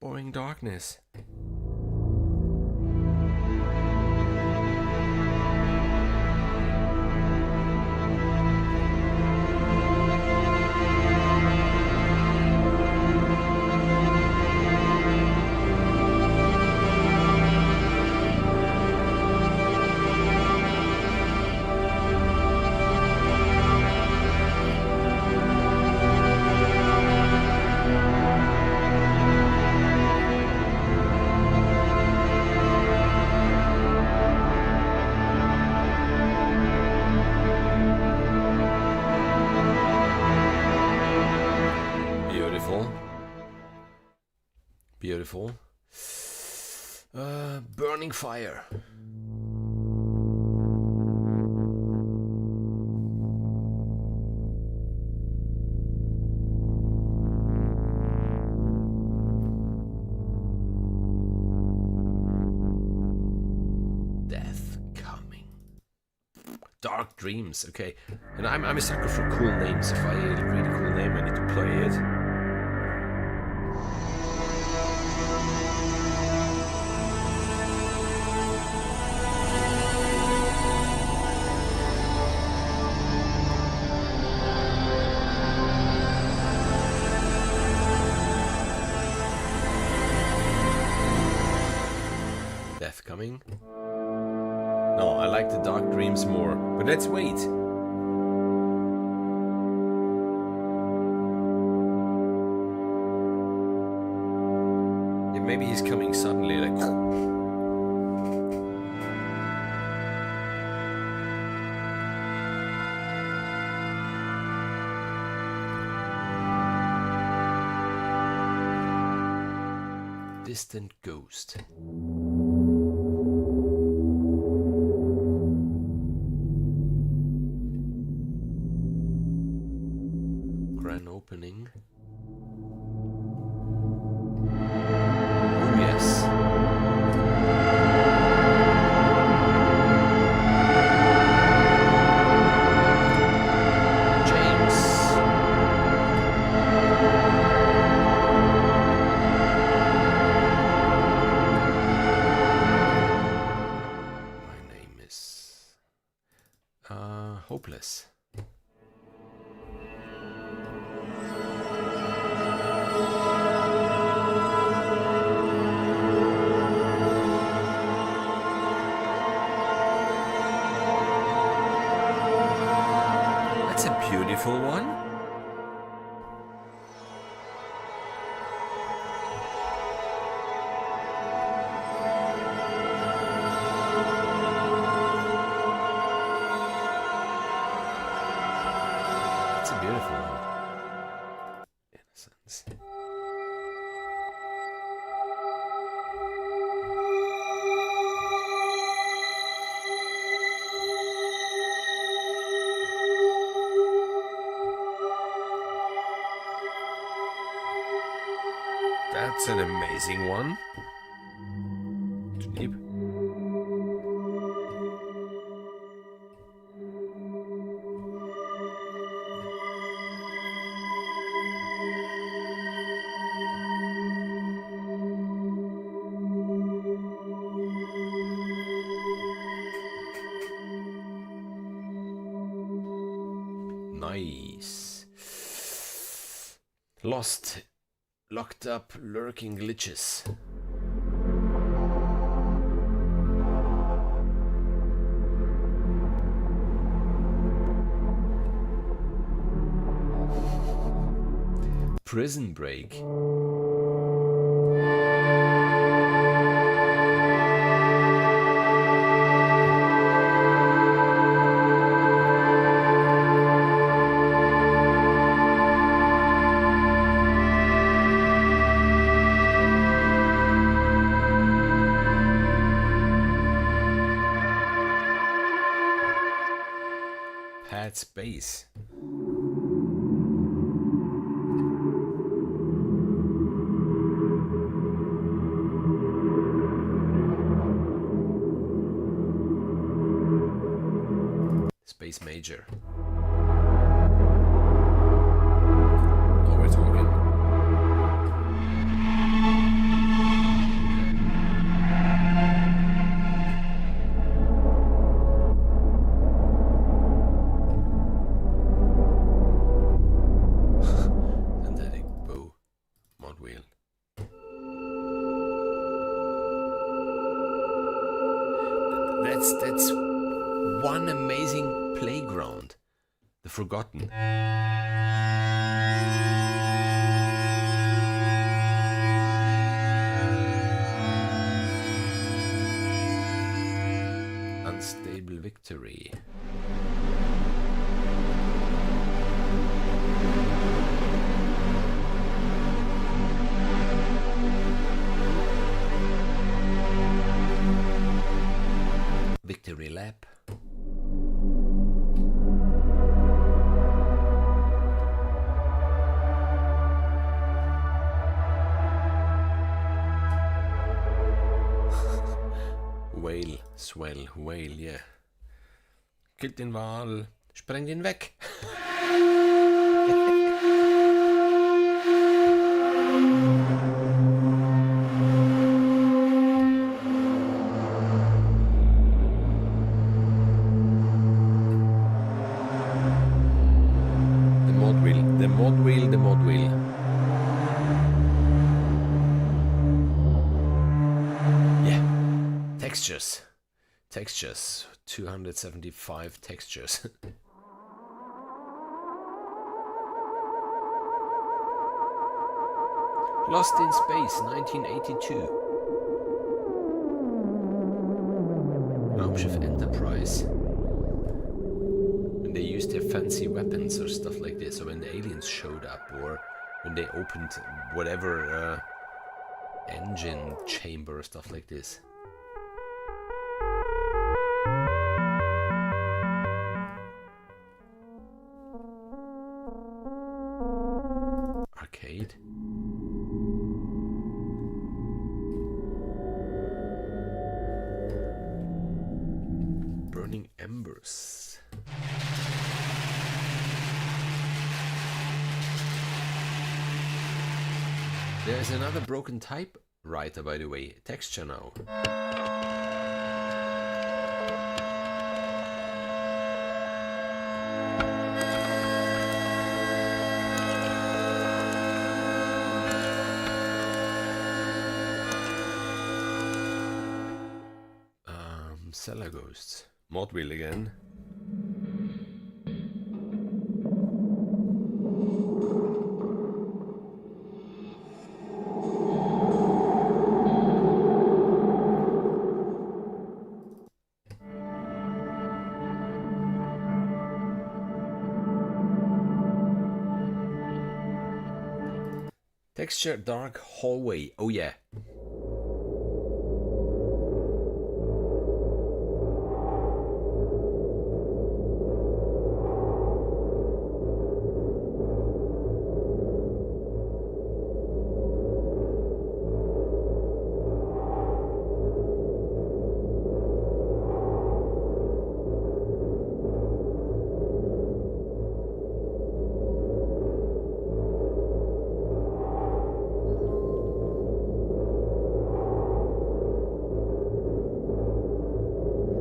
boring darkness. Beautiful. Burning fire. Death coming. Dark dreams. Okay, and I'm a sucker for cool names. If I read a cool name, I need to play it. Coming. No, I like the dark dreams more, but let's wait. Yeah, maybe he's coming suddenly, like. Distant ghost. Opening. Oh yes. James. My name is Hopeless. Beautiful one. It's a beautiful one. Innocence. That's an amazing one. Too deep. Nice. Lost. Locked up, lurking glitches. Prison break. Space. Space major. Oh, we're talking. that's one amazing playground. The Forgotten. Unstable Victory. Victory Lap. Whale, Swell, Whale, yeah. Killt den Wal, sprengt ihn weg. The mod wheel. Yeah, textures, 275 textures. Lost in Space, 1982. Raumschiff Enterprise. They used their fancy weapons or stuff like this, or when the aliens showed up, or when they opened whatever engine chamber or stuff like this. Arcade. Burning Embers. There's another broken typewriter, by the way. Texture now. Cellar Ghosts. Mod wheel again. Texture dark hallway. Oh yeah.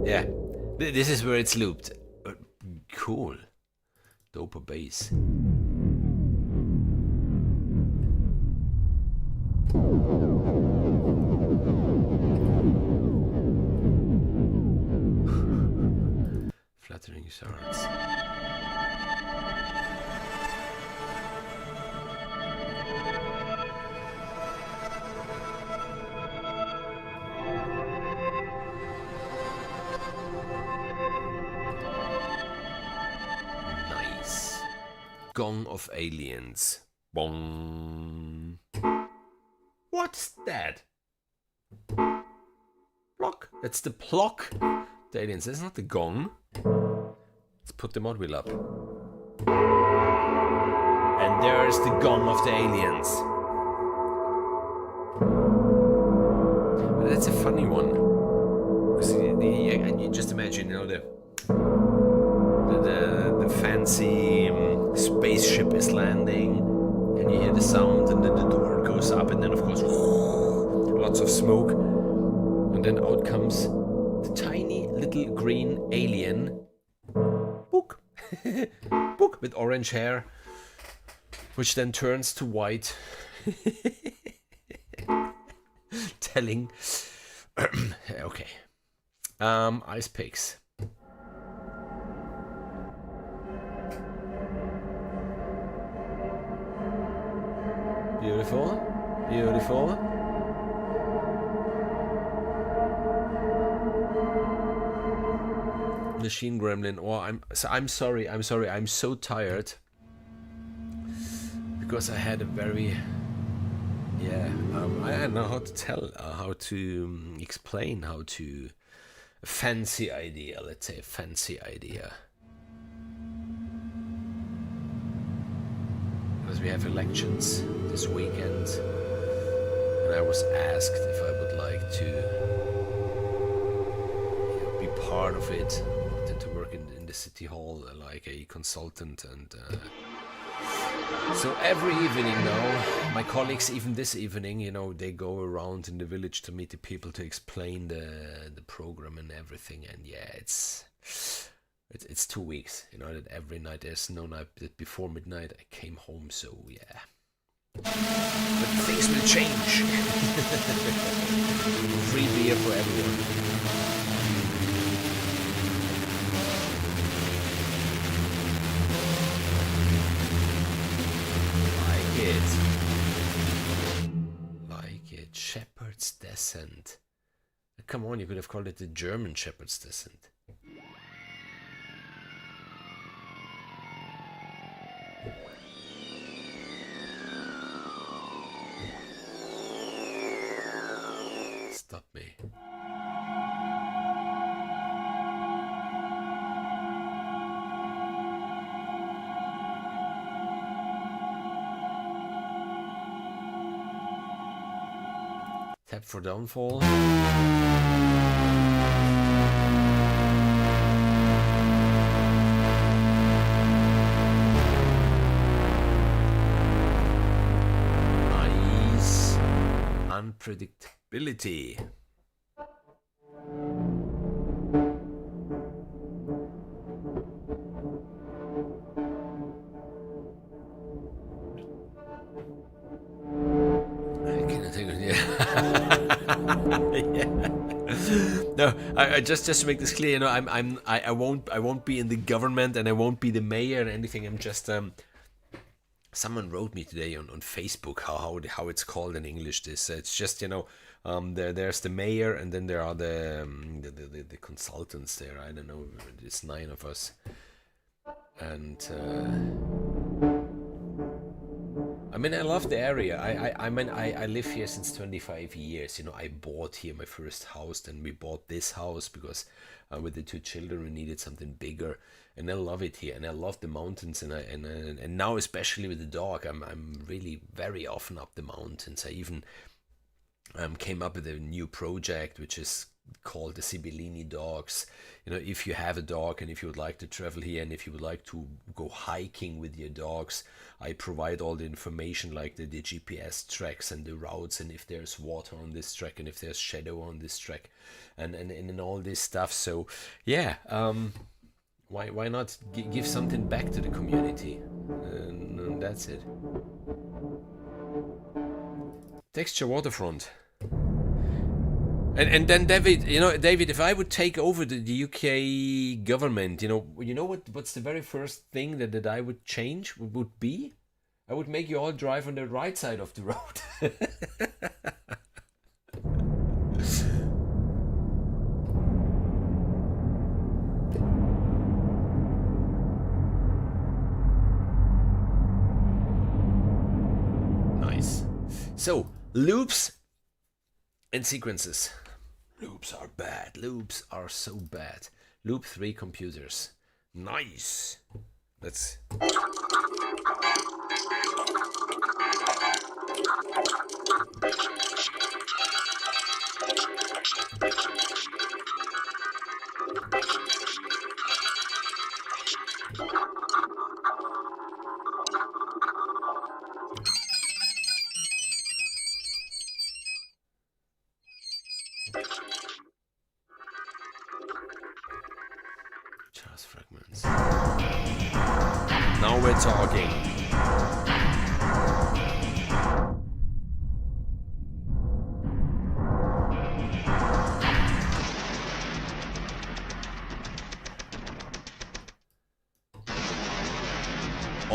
Yeah, this is where it's looped. Cool. Dope bass. Flattering shards. Gong of Aliens. Bong. What's that? Block. That's the block. The aliens. That's not the gong. Let's put the mod wheel up. And there's the gong of the aliens. But that's a funny one. Because you just imagine, you know, the fancy spaceship is landing, and you hear the sound, and then the door goes up, and then of course lots of smoke, and then out comes the tiny little green alien, Book, Book with orange hair, which then turns to white, telling. Okay. Ice picks. Beautiful, beautiful. Machine Gremlin. Oh, I'm sorry. I'm so tired because I had a very I don't know how to tell, how to explain, how to a fancy idea. Let's say a fancy idea. Because we have elections this weekend, and I was asked if I would like to be part of it, to work in the city hall like a consultant, and so every evening now, my colleagues, even this evening, you know, they go around in the village to meet the people, to explain the program and everything. And yeah, it's 2 weeks, you know, that every night, there's no night that before midnight I came home. So yeah, but things will change. Free beer for everyone. Like it. Shepherd's Descent. Come on, you could have called it the German Shepherd's Descent. Stop me. Tap for downfall. Nice. Unpredictability. No, I just to make this clear, you know, I won't be in the government, and I won't be the mayor or anything. I'm just someone wrote me today on Facebook how it's called in English. This it's just, you know, there's the mayor, and then there are the consultants there. I don't know, it's 9 of us, and I mean, I love the area. I mean, I live here since 25 years. You know, I bought here my first house. Then we bought this house because with the 2 children we needed something bigger. And I love it here, and I love the mountains. And now, especially with the dog, I'm really very often up the mountains. I even came up with a new project which is called the Sibillini dogs. You know, if you have a dog and if you would like to travel here, and if you would like to go hiking with your dogs, I provide all the information, like the GPS tracks and the routes, and if there's water on this track, and if there's shadow on this track, and all this stuff. So yeah, why not give something back to the community? And that's it. Texture waterfront. And then David, if I would take over the UK government, what's the very first thing that I would change would be? I would make you all drive on the right side of the road. Nice. So, loops and sequences. Loops are bad. Loops are so bad. Loop 3 computers. Nice. Let's... Jazz fragments. Now we're talking.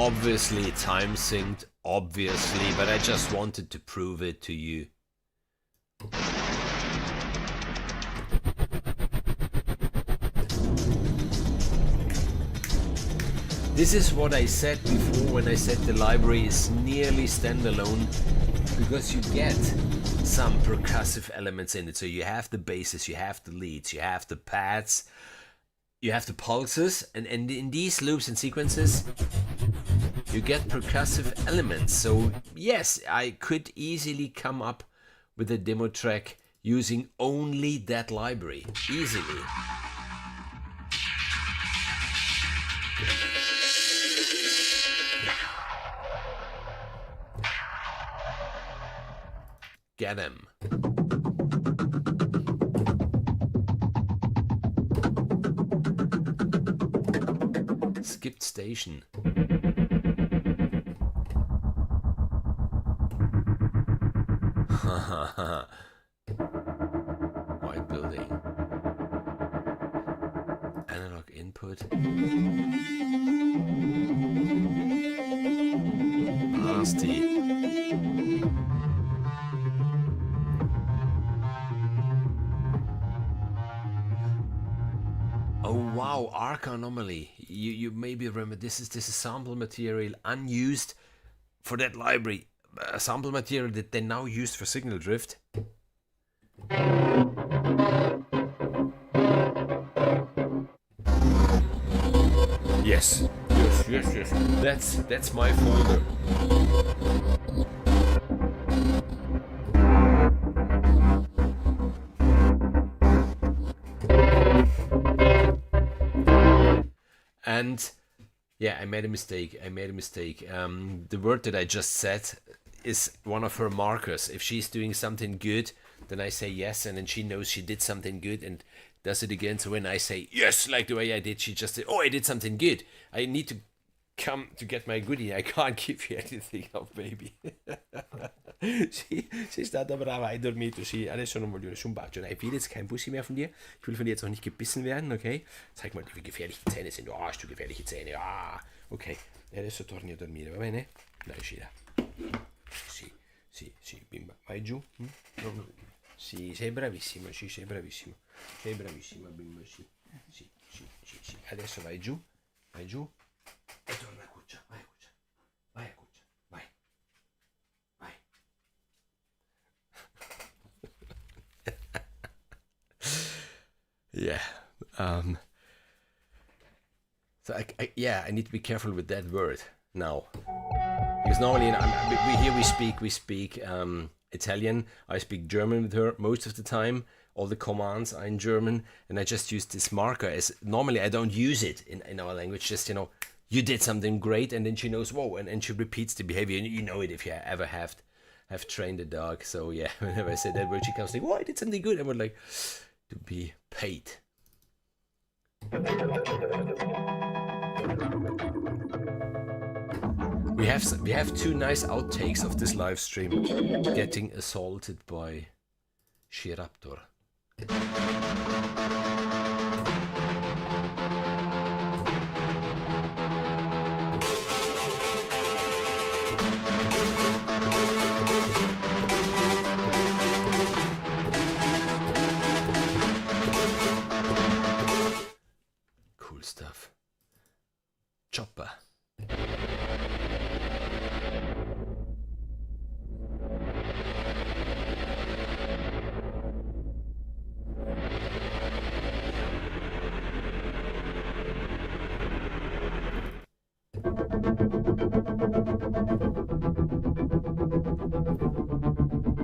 Obviously time synced, obviously, but I just wanted to prove it to you. This is what I said before when I said the library is nearly standalone, because you get some percussive elements in it. So you have the basses, you have the leads, you have the pads, you have the pulses, and in these loops and sequences you get percussive elements. So yes, I could easily come up with a demo track using only that library, easily. Get him. Skipped station. White building. Analog input. Nasty. Oh wow, arc anomaly. You maybe remember this is sample material unused for that library. Sample material that they now used for signal drift. Yes. That's my folder. And yeah, I made a mistake. The word that I just said is one of her markers. If she's doing something good, then I say yes, and then she knows she did something good and does it again. So when I say yes, like the way I did, she just said, oh, I did something good. I need to come to get my goodie. I can't give you anything up, baby. Sie sta aber auch weiter mit. Adesso non voglio nessun bacio. Ich will jetzt kein Bussi mehr von dir. Ich will von dir jetzt auch nicht gebissen werden, okay? Zeig mal, wie gefährlich die Zähne sind. Oh, hast du gefährliche Zähne. Ah, ok. E adesso torni a dormire, va bene? Dai, uscita. Sì, bimba. Vai giù. Sì, sei bravissimo, sì, sei bravissimo. Sei bravissima, bimba, sì. Sì. Adesso vai giù. E torna a cuccia. Vai a cuccia. Vai. Yeah. So I need to be careful with that word now, because normally we speak Italian. I speak German with her most of the time. All the commands are in German, and I just use this marker as normally I don't use it in our language. Just you did something great, and then she knows whoa, and she repeats the behavior. And you know it if you ever have trained a dog. So yeah, whenever I say that word, she comes like, "Oh, I did something good," I would like to be paid. We have two nice outtakes of this live stream. Getting assaulted by Shiraptor. Cool stuff. Chopper.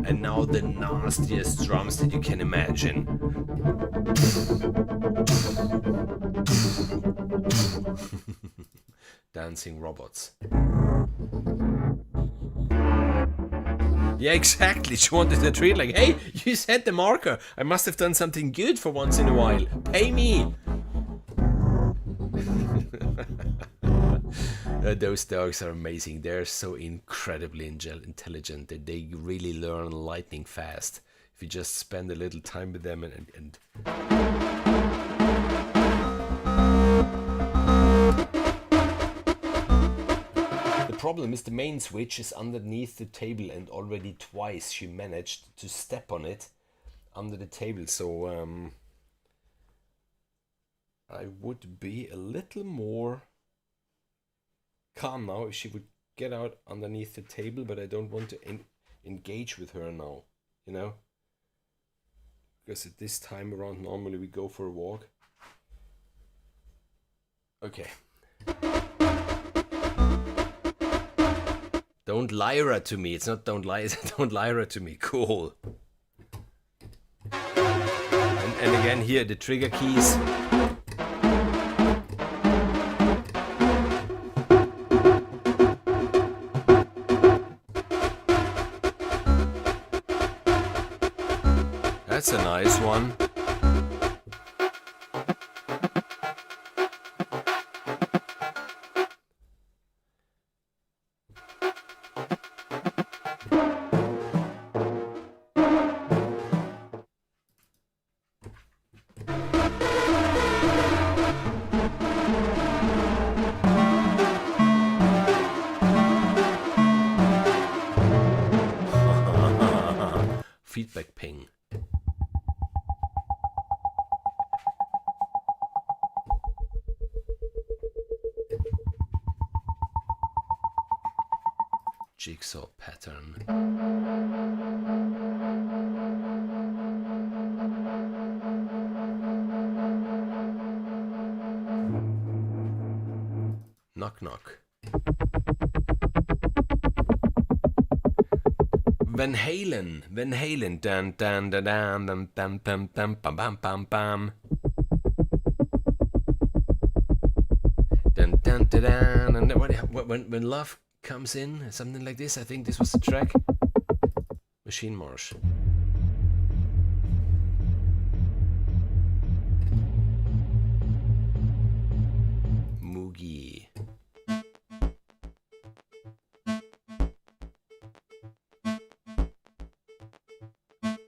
And now the nastiest drums that you can imagine. Dancing robots. Yeah, exactly. She wanted a treat like, hey, you set the marker. I must have done something good for once in a while. Pay me. Those dogs are amazing. They're so incredibly intelligent that they really learn lightning fast if you just spend a little time with them and problem is the main switch is underneath the table, and already twice she managed to step on it under the table. So I would be a little more calm now if she would get out underneath the table, but I don't want to engage with her now, you know? Because at this time around normally we go for a walk. Okay. Don't Lyra to me. It's not don't lie. Don't Lyra to me. Cool. And again here the trigger keys. That's a nice one. Feedback ping. Jigsaw pattern. Knock knock. Van Halen, dan dan dan dan dan dan dan dan bam bam bam bam. Dun dun dun dun. And when love comes in, something like this. I think this was the track. Machine Marsh. Moogie.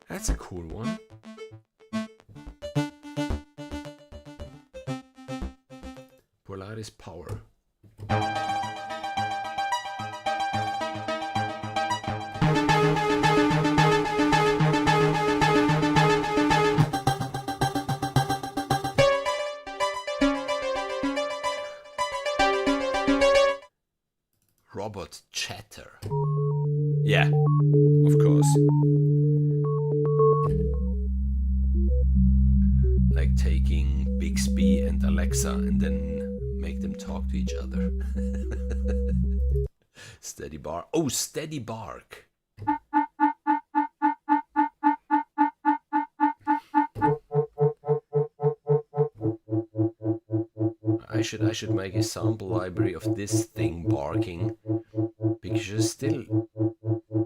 That's a cool one. Polaris Power. Robot chatter. Yeah, of course. Like taking Bixby and Alexa and then make them talk to each other. Steady bar. Oh, steady bark. I should make a sample library of this thing barking, because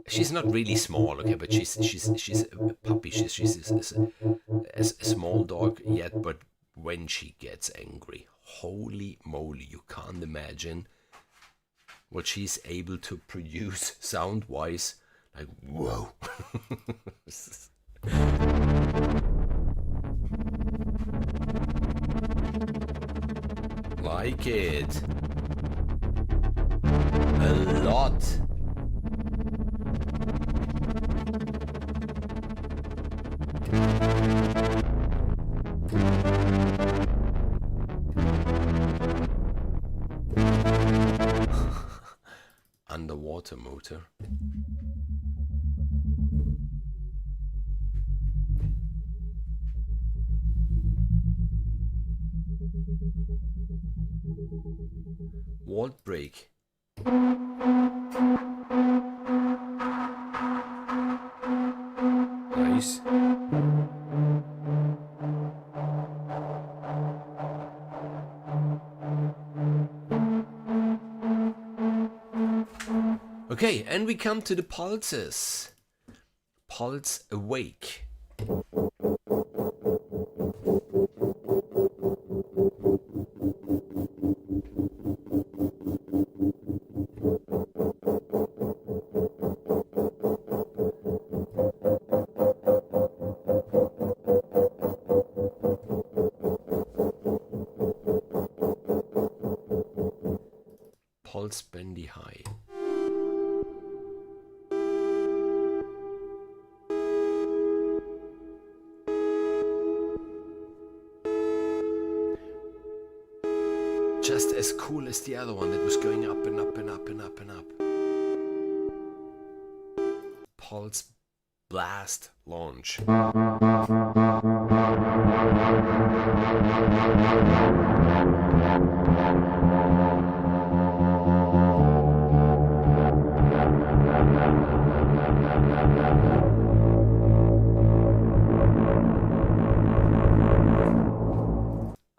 she's not really small, okay, but she's a puppy. She's a small dog yet, but when she gets angry, holy moly, you can't imagine what she's able to produce sound wise. Like, whoa. Like it a lot. Underwater motor. Walt break. Nice. Okay, and we come to the pulses. Pulse awake. Pulse bendy high. just as cool as the other one that was going up and up and up and up and up. Pulse blast launch.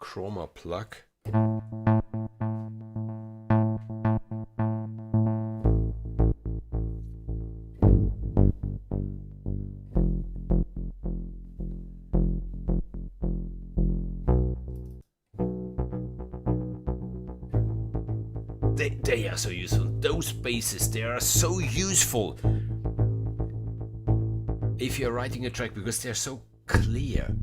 Chroma plug. They are so useful. Those basses, they are so useful if you're writing a track, because they're so clear,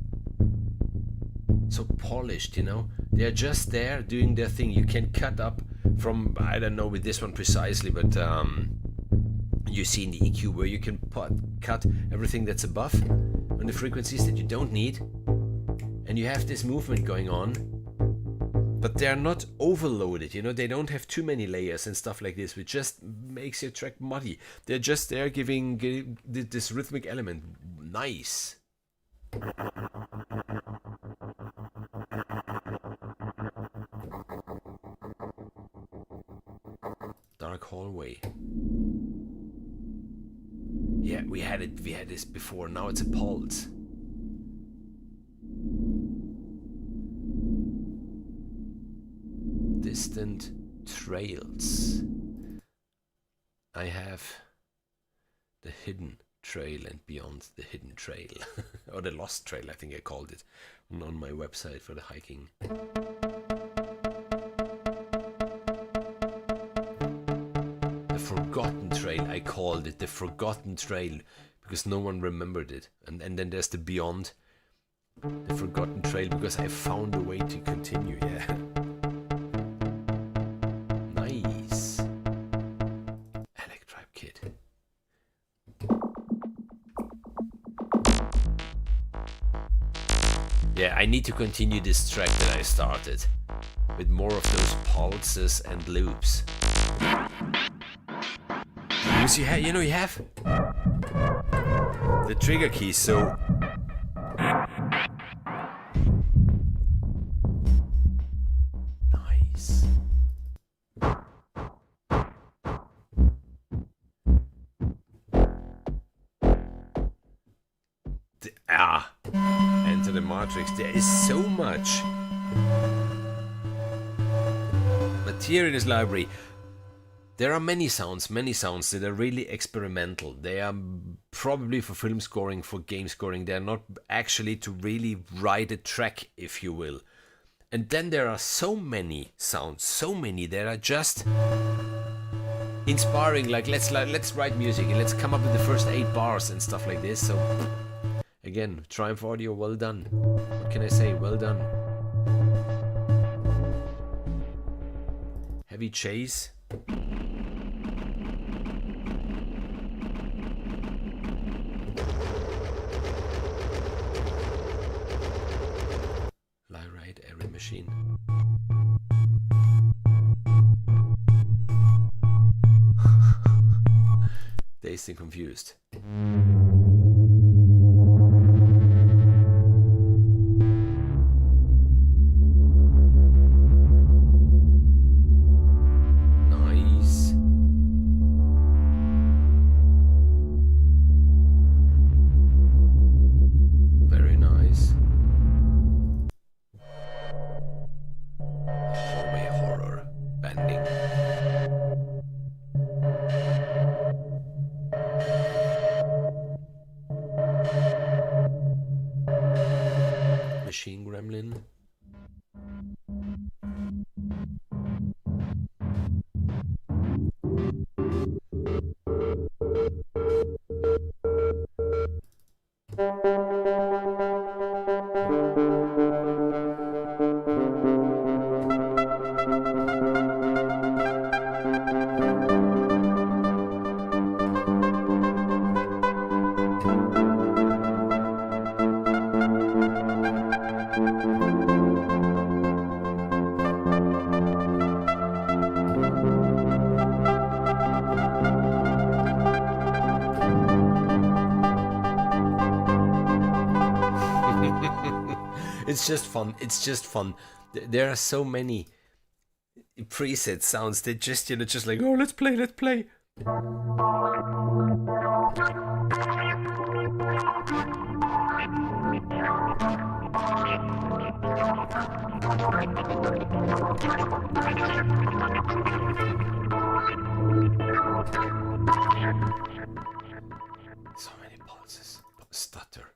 so polished, you know. They're just there doing their thing. You can cut up from, I don't know with this one precisely, but you see in the EQ where you can cut everything that's above on the frequencies that you don't need, and you have this movement going on. But they're not overloaded, you know, they don't have too many layers and stuff like this, which just makes your track muddy. They're just there giving this rhythmic element. Nice. Dark hallway. Yeah, we had this before, now it's a pulse. Distant trails. I have the hidden trail and beyond the hidden trail. Or the lost trail, I think I called it on my website for the hiking. The forgotten trail, I called it the forgotten trail because no one remembered it. And then there's the beyond, the forgotten trail, because I found a way to continue. Yeah. Yeah, I need to continue this track that I started with more of those pulses and loops. Because you have the trigger key, so nice. Enter the matrix. There is so much material in this library. There are many sounds that are really experimental. They are probably for film scoring, for game scoring. They're not actually to really write a track, if you will. And then there are so many sounds, so many that are just inspiring. Like let's write music and let's come up with the first 8 bars and stuff like this. So again, Triumph Audio, well done. What can I say? Well done. Heavy chase. Lyrite Airy Machine. Dazed and confused. Machine Gremlin. It's just fun. It's just fun. There are so many preset sounds that just, you know, just like, oh, let's play, let's play. So many pulses. Stutter.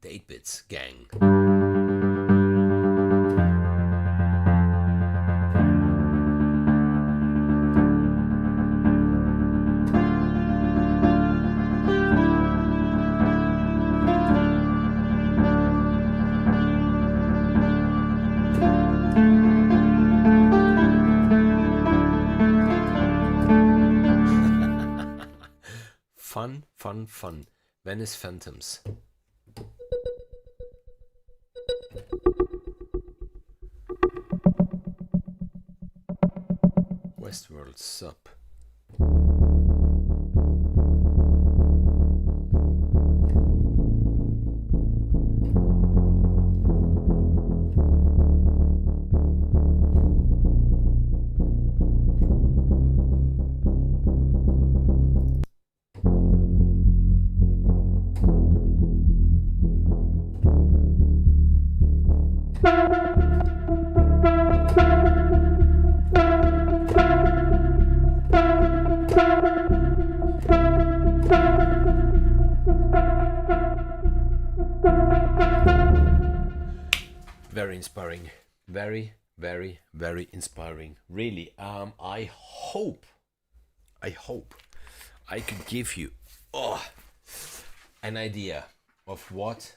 The 8-bits gang. Fun, fun, fun. Venice Phantoms. Westworld Sub. Very inspiring. Very, very, very inspiring. Really. I hope I could give you an idea of what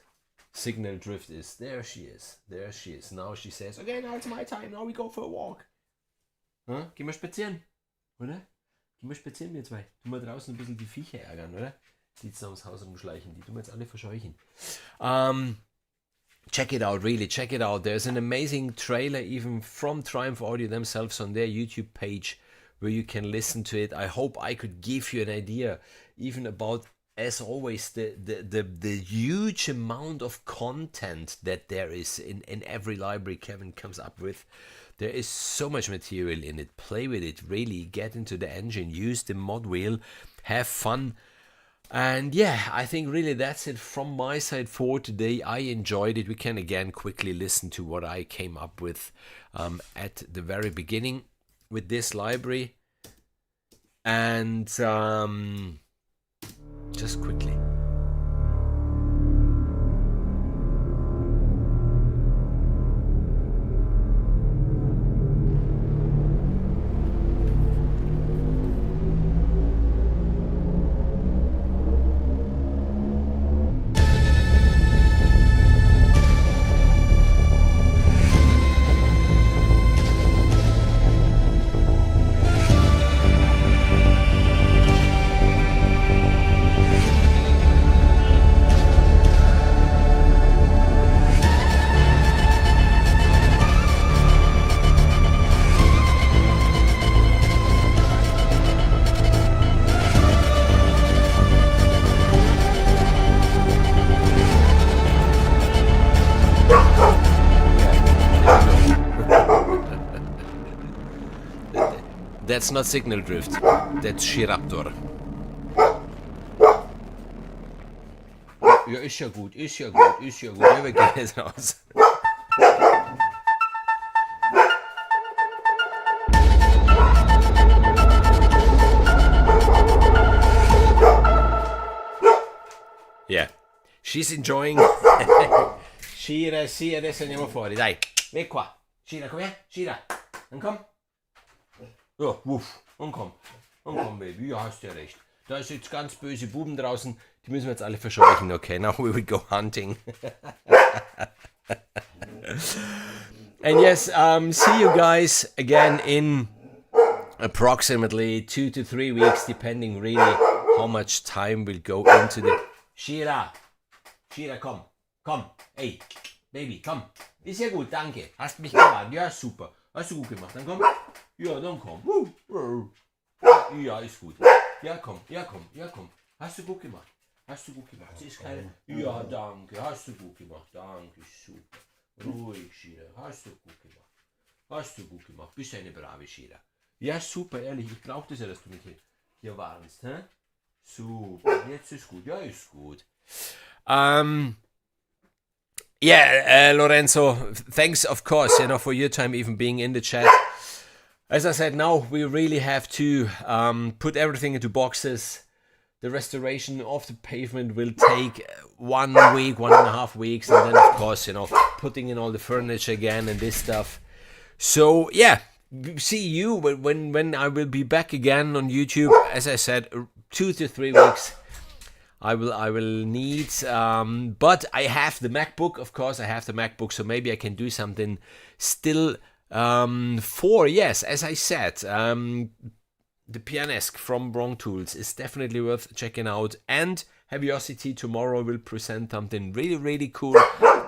signal drift is. There she is. There she is. Now she says, okay, now it's my time. Now we go for a walk. Gehen wir spazieren, oder? Gehen wir spazieren, wir zwei. Tun wir draußen ein bisschen die Viecher ärgern, oder? Die jetzt ums Haus rumschleichen. Die tun wir jetzt alle verscheuchen. Check it out, really, check it out. There's an amazing trailer even from Triumph Audio themselves on their YouTube page where you can listen to it. I hope I could give you an idea even about, as always, the huge amount of content that there is in every library Kevin comes up with. There is so much material in it. Play with it, really. Get into the engine, use the mod wheel, have fun. And yeah, I think really that's it from my side for today. I enjoyed it. We can again quickly listen to what I came up with at the very beginning with this library. And just quickly. That's not signal drift, that's Shiraptor. Ja, ist ja gut, ist ja gut, ist ja gut. Ja, wir gehen jetzt raus. Yeah, she's enjoying. Shira, adesso andiamo fuori, dai. Vieni qua. Shira, come here? Shira, dann komm. Ja, wuff, und komm, Baby, ja, hast ja recht. Da ist jetzt ganz böse Buben draußen, die müssen wir jetzt alle verscheuchen. Okay, now we will go hunting. And yes, see you guys again in approximately 2 to 3 weeks, depending really how much time will go into the... Shira, Shira, komm. Komm. Ey, Baby, komm. Ist ja gut, danke. Hast mich gewarnt. Ja, super. Hast du gut gemacht. Dann komm. Ja, dann komm. Ja, ist gut. Ja, komm. Ja, komm. Ja, komm. Hast du gut gemacht. Hast du gut gemacht. Sie ist keine... Ja, danke. Hast du gut gemacht. Danke, super. Ruhig, Shira. Hast du gut gemacht. Hast du gut gemacht. Bist eine brave Shira. Ja, super, ehrlich. Ich brauche das ja, dass du mich hier warnst. Hä? Super. Jetzt ist gut. Ja, ist gut. Yeah, Lorenzo, thanks, of course, for your time even being in the chat. As I said, now we really have to put everything into boxes. The restoration of the pavement will take 1 week, 1.5 weeks, and then, of course, putting in all the furniture again and this stuff. So, yeah, see you when I will be back again on YouTube. As I said, 2 to 3 weeks. I will need, but I have the MacBook, of course. I have the MacBook, so maybe I can do something still for, yes, as I said, the Pianesque from Bronx Tools is definitely worth checking out. And Heaviosity tomorrow will present something really, really cool.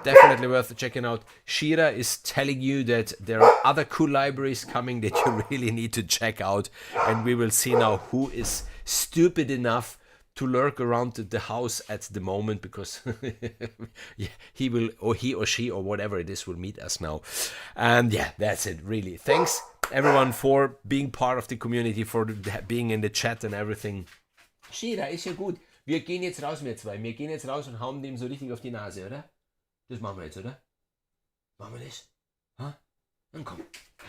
Definitely worth checking out. Shira is telling you that there are other cool libraries coming that you really need to check out. And we will see now who is stupid enough to lurk around the house at the moment, because yeah, he or she or whatever it is will meet us now. And yeah, that's it, really. Thanks everyone for being part of the community, for being in the chat and everything. Shira, ist ja gut. Wir gehen jetzt raus, wir zwei. Wir gehen jetzt raus und hauen dem so richtig auf die Nase, oder? Das machen wir jetzt, oder? Machen wir das? Huh? Dann komm.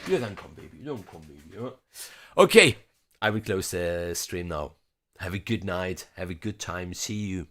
Ja, dann komm, Baby. Dann komm, Baby. Ja. Okay, I will close the stream now. Have a good night. Have a good time. See you.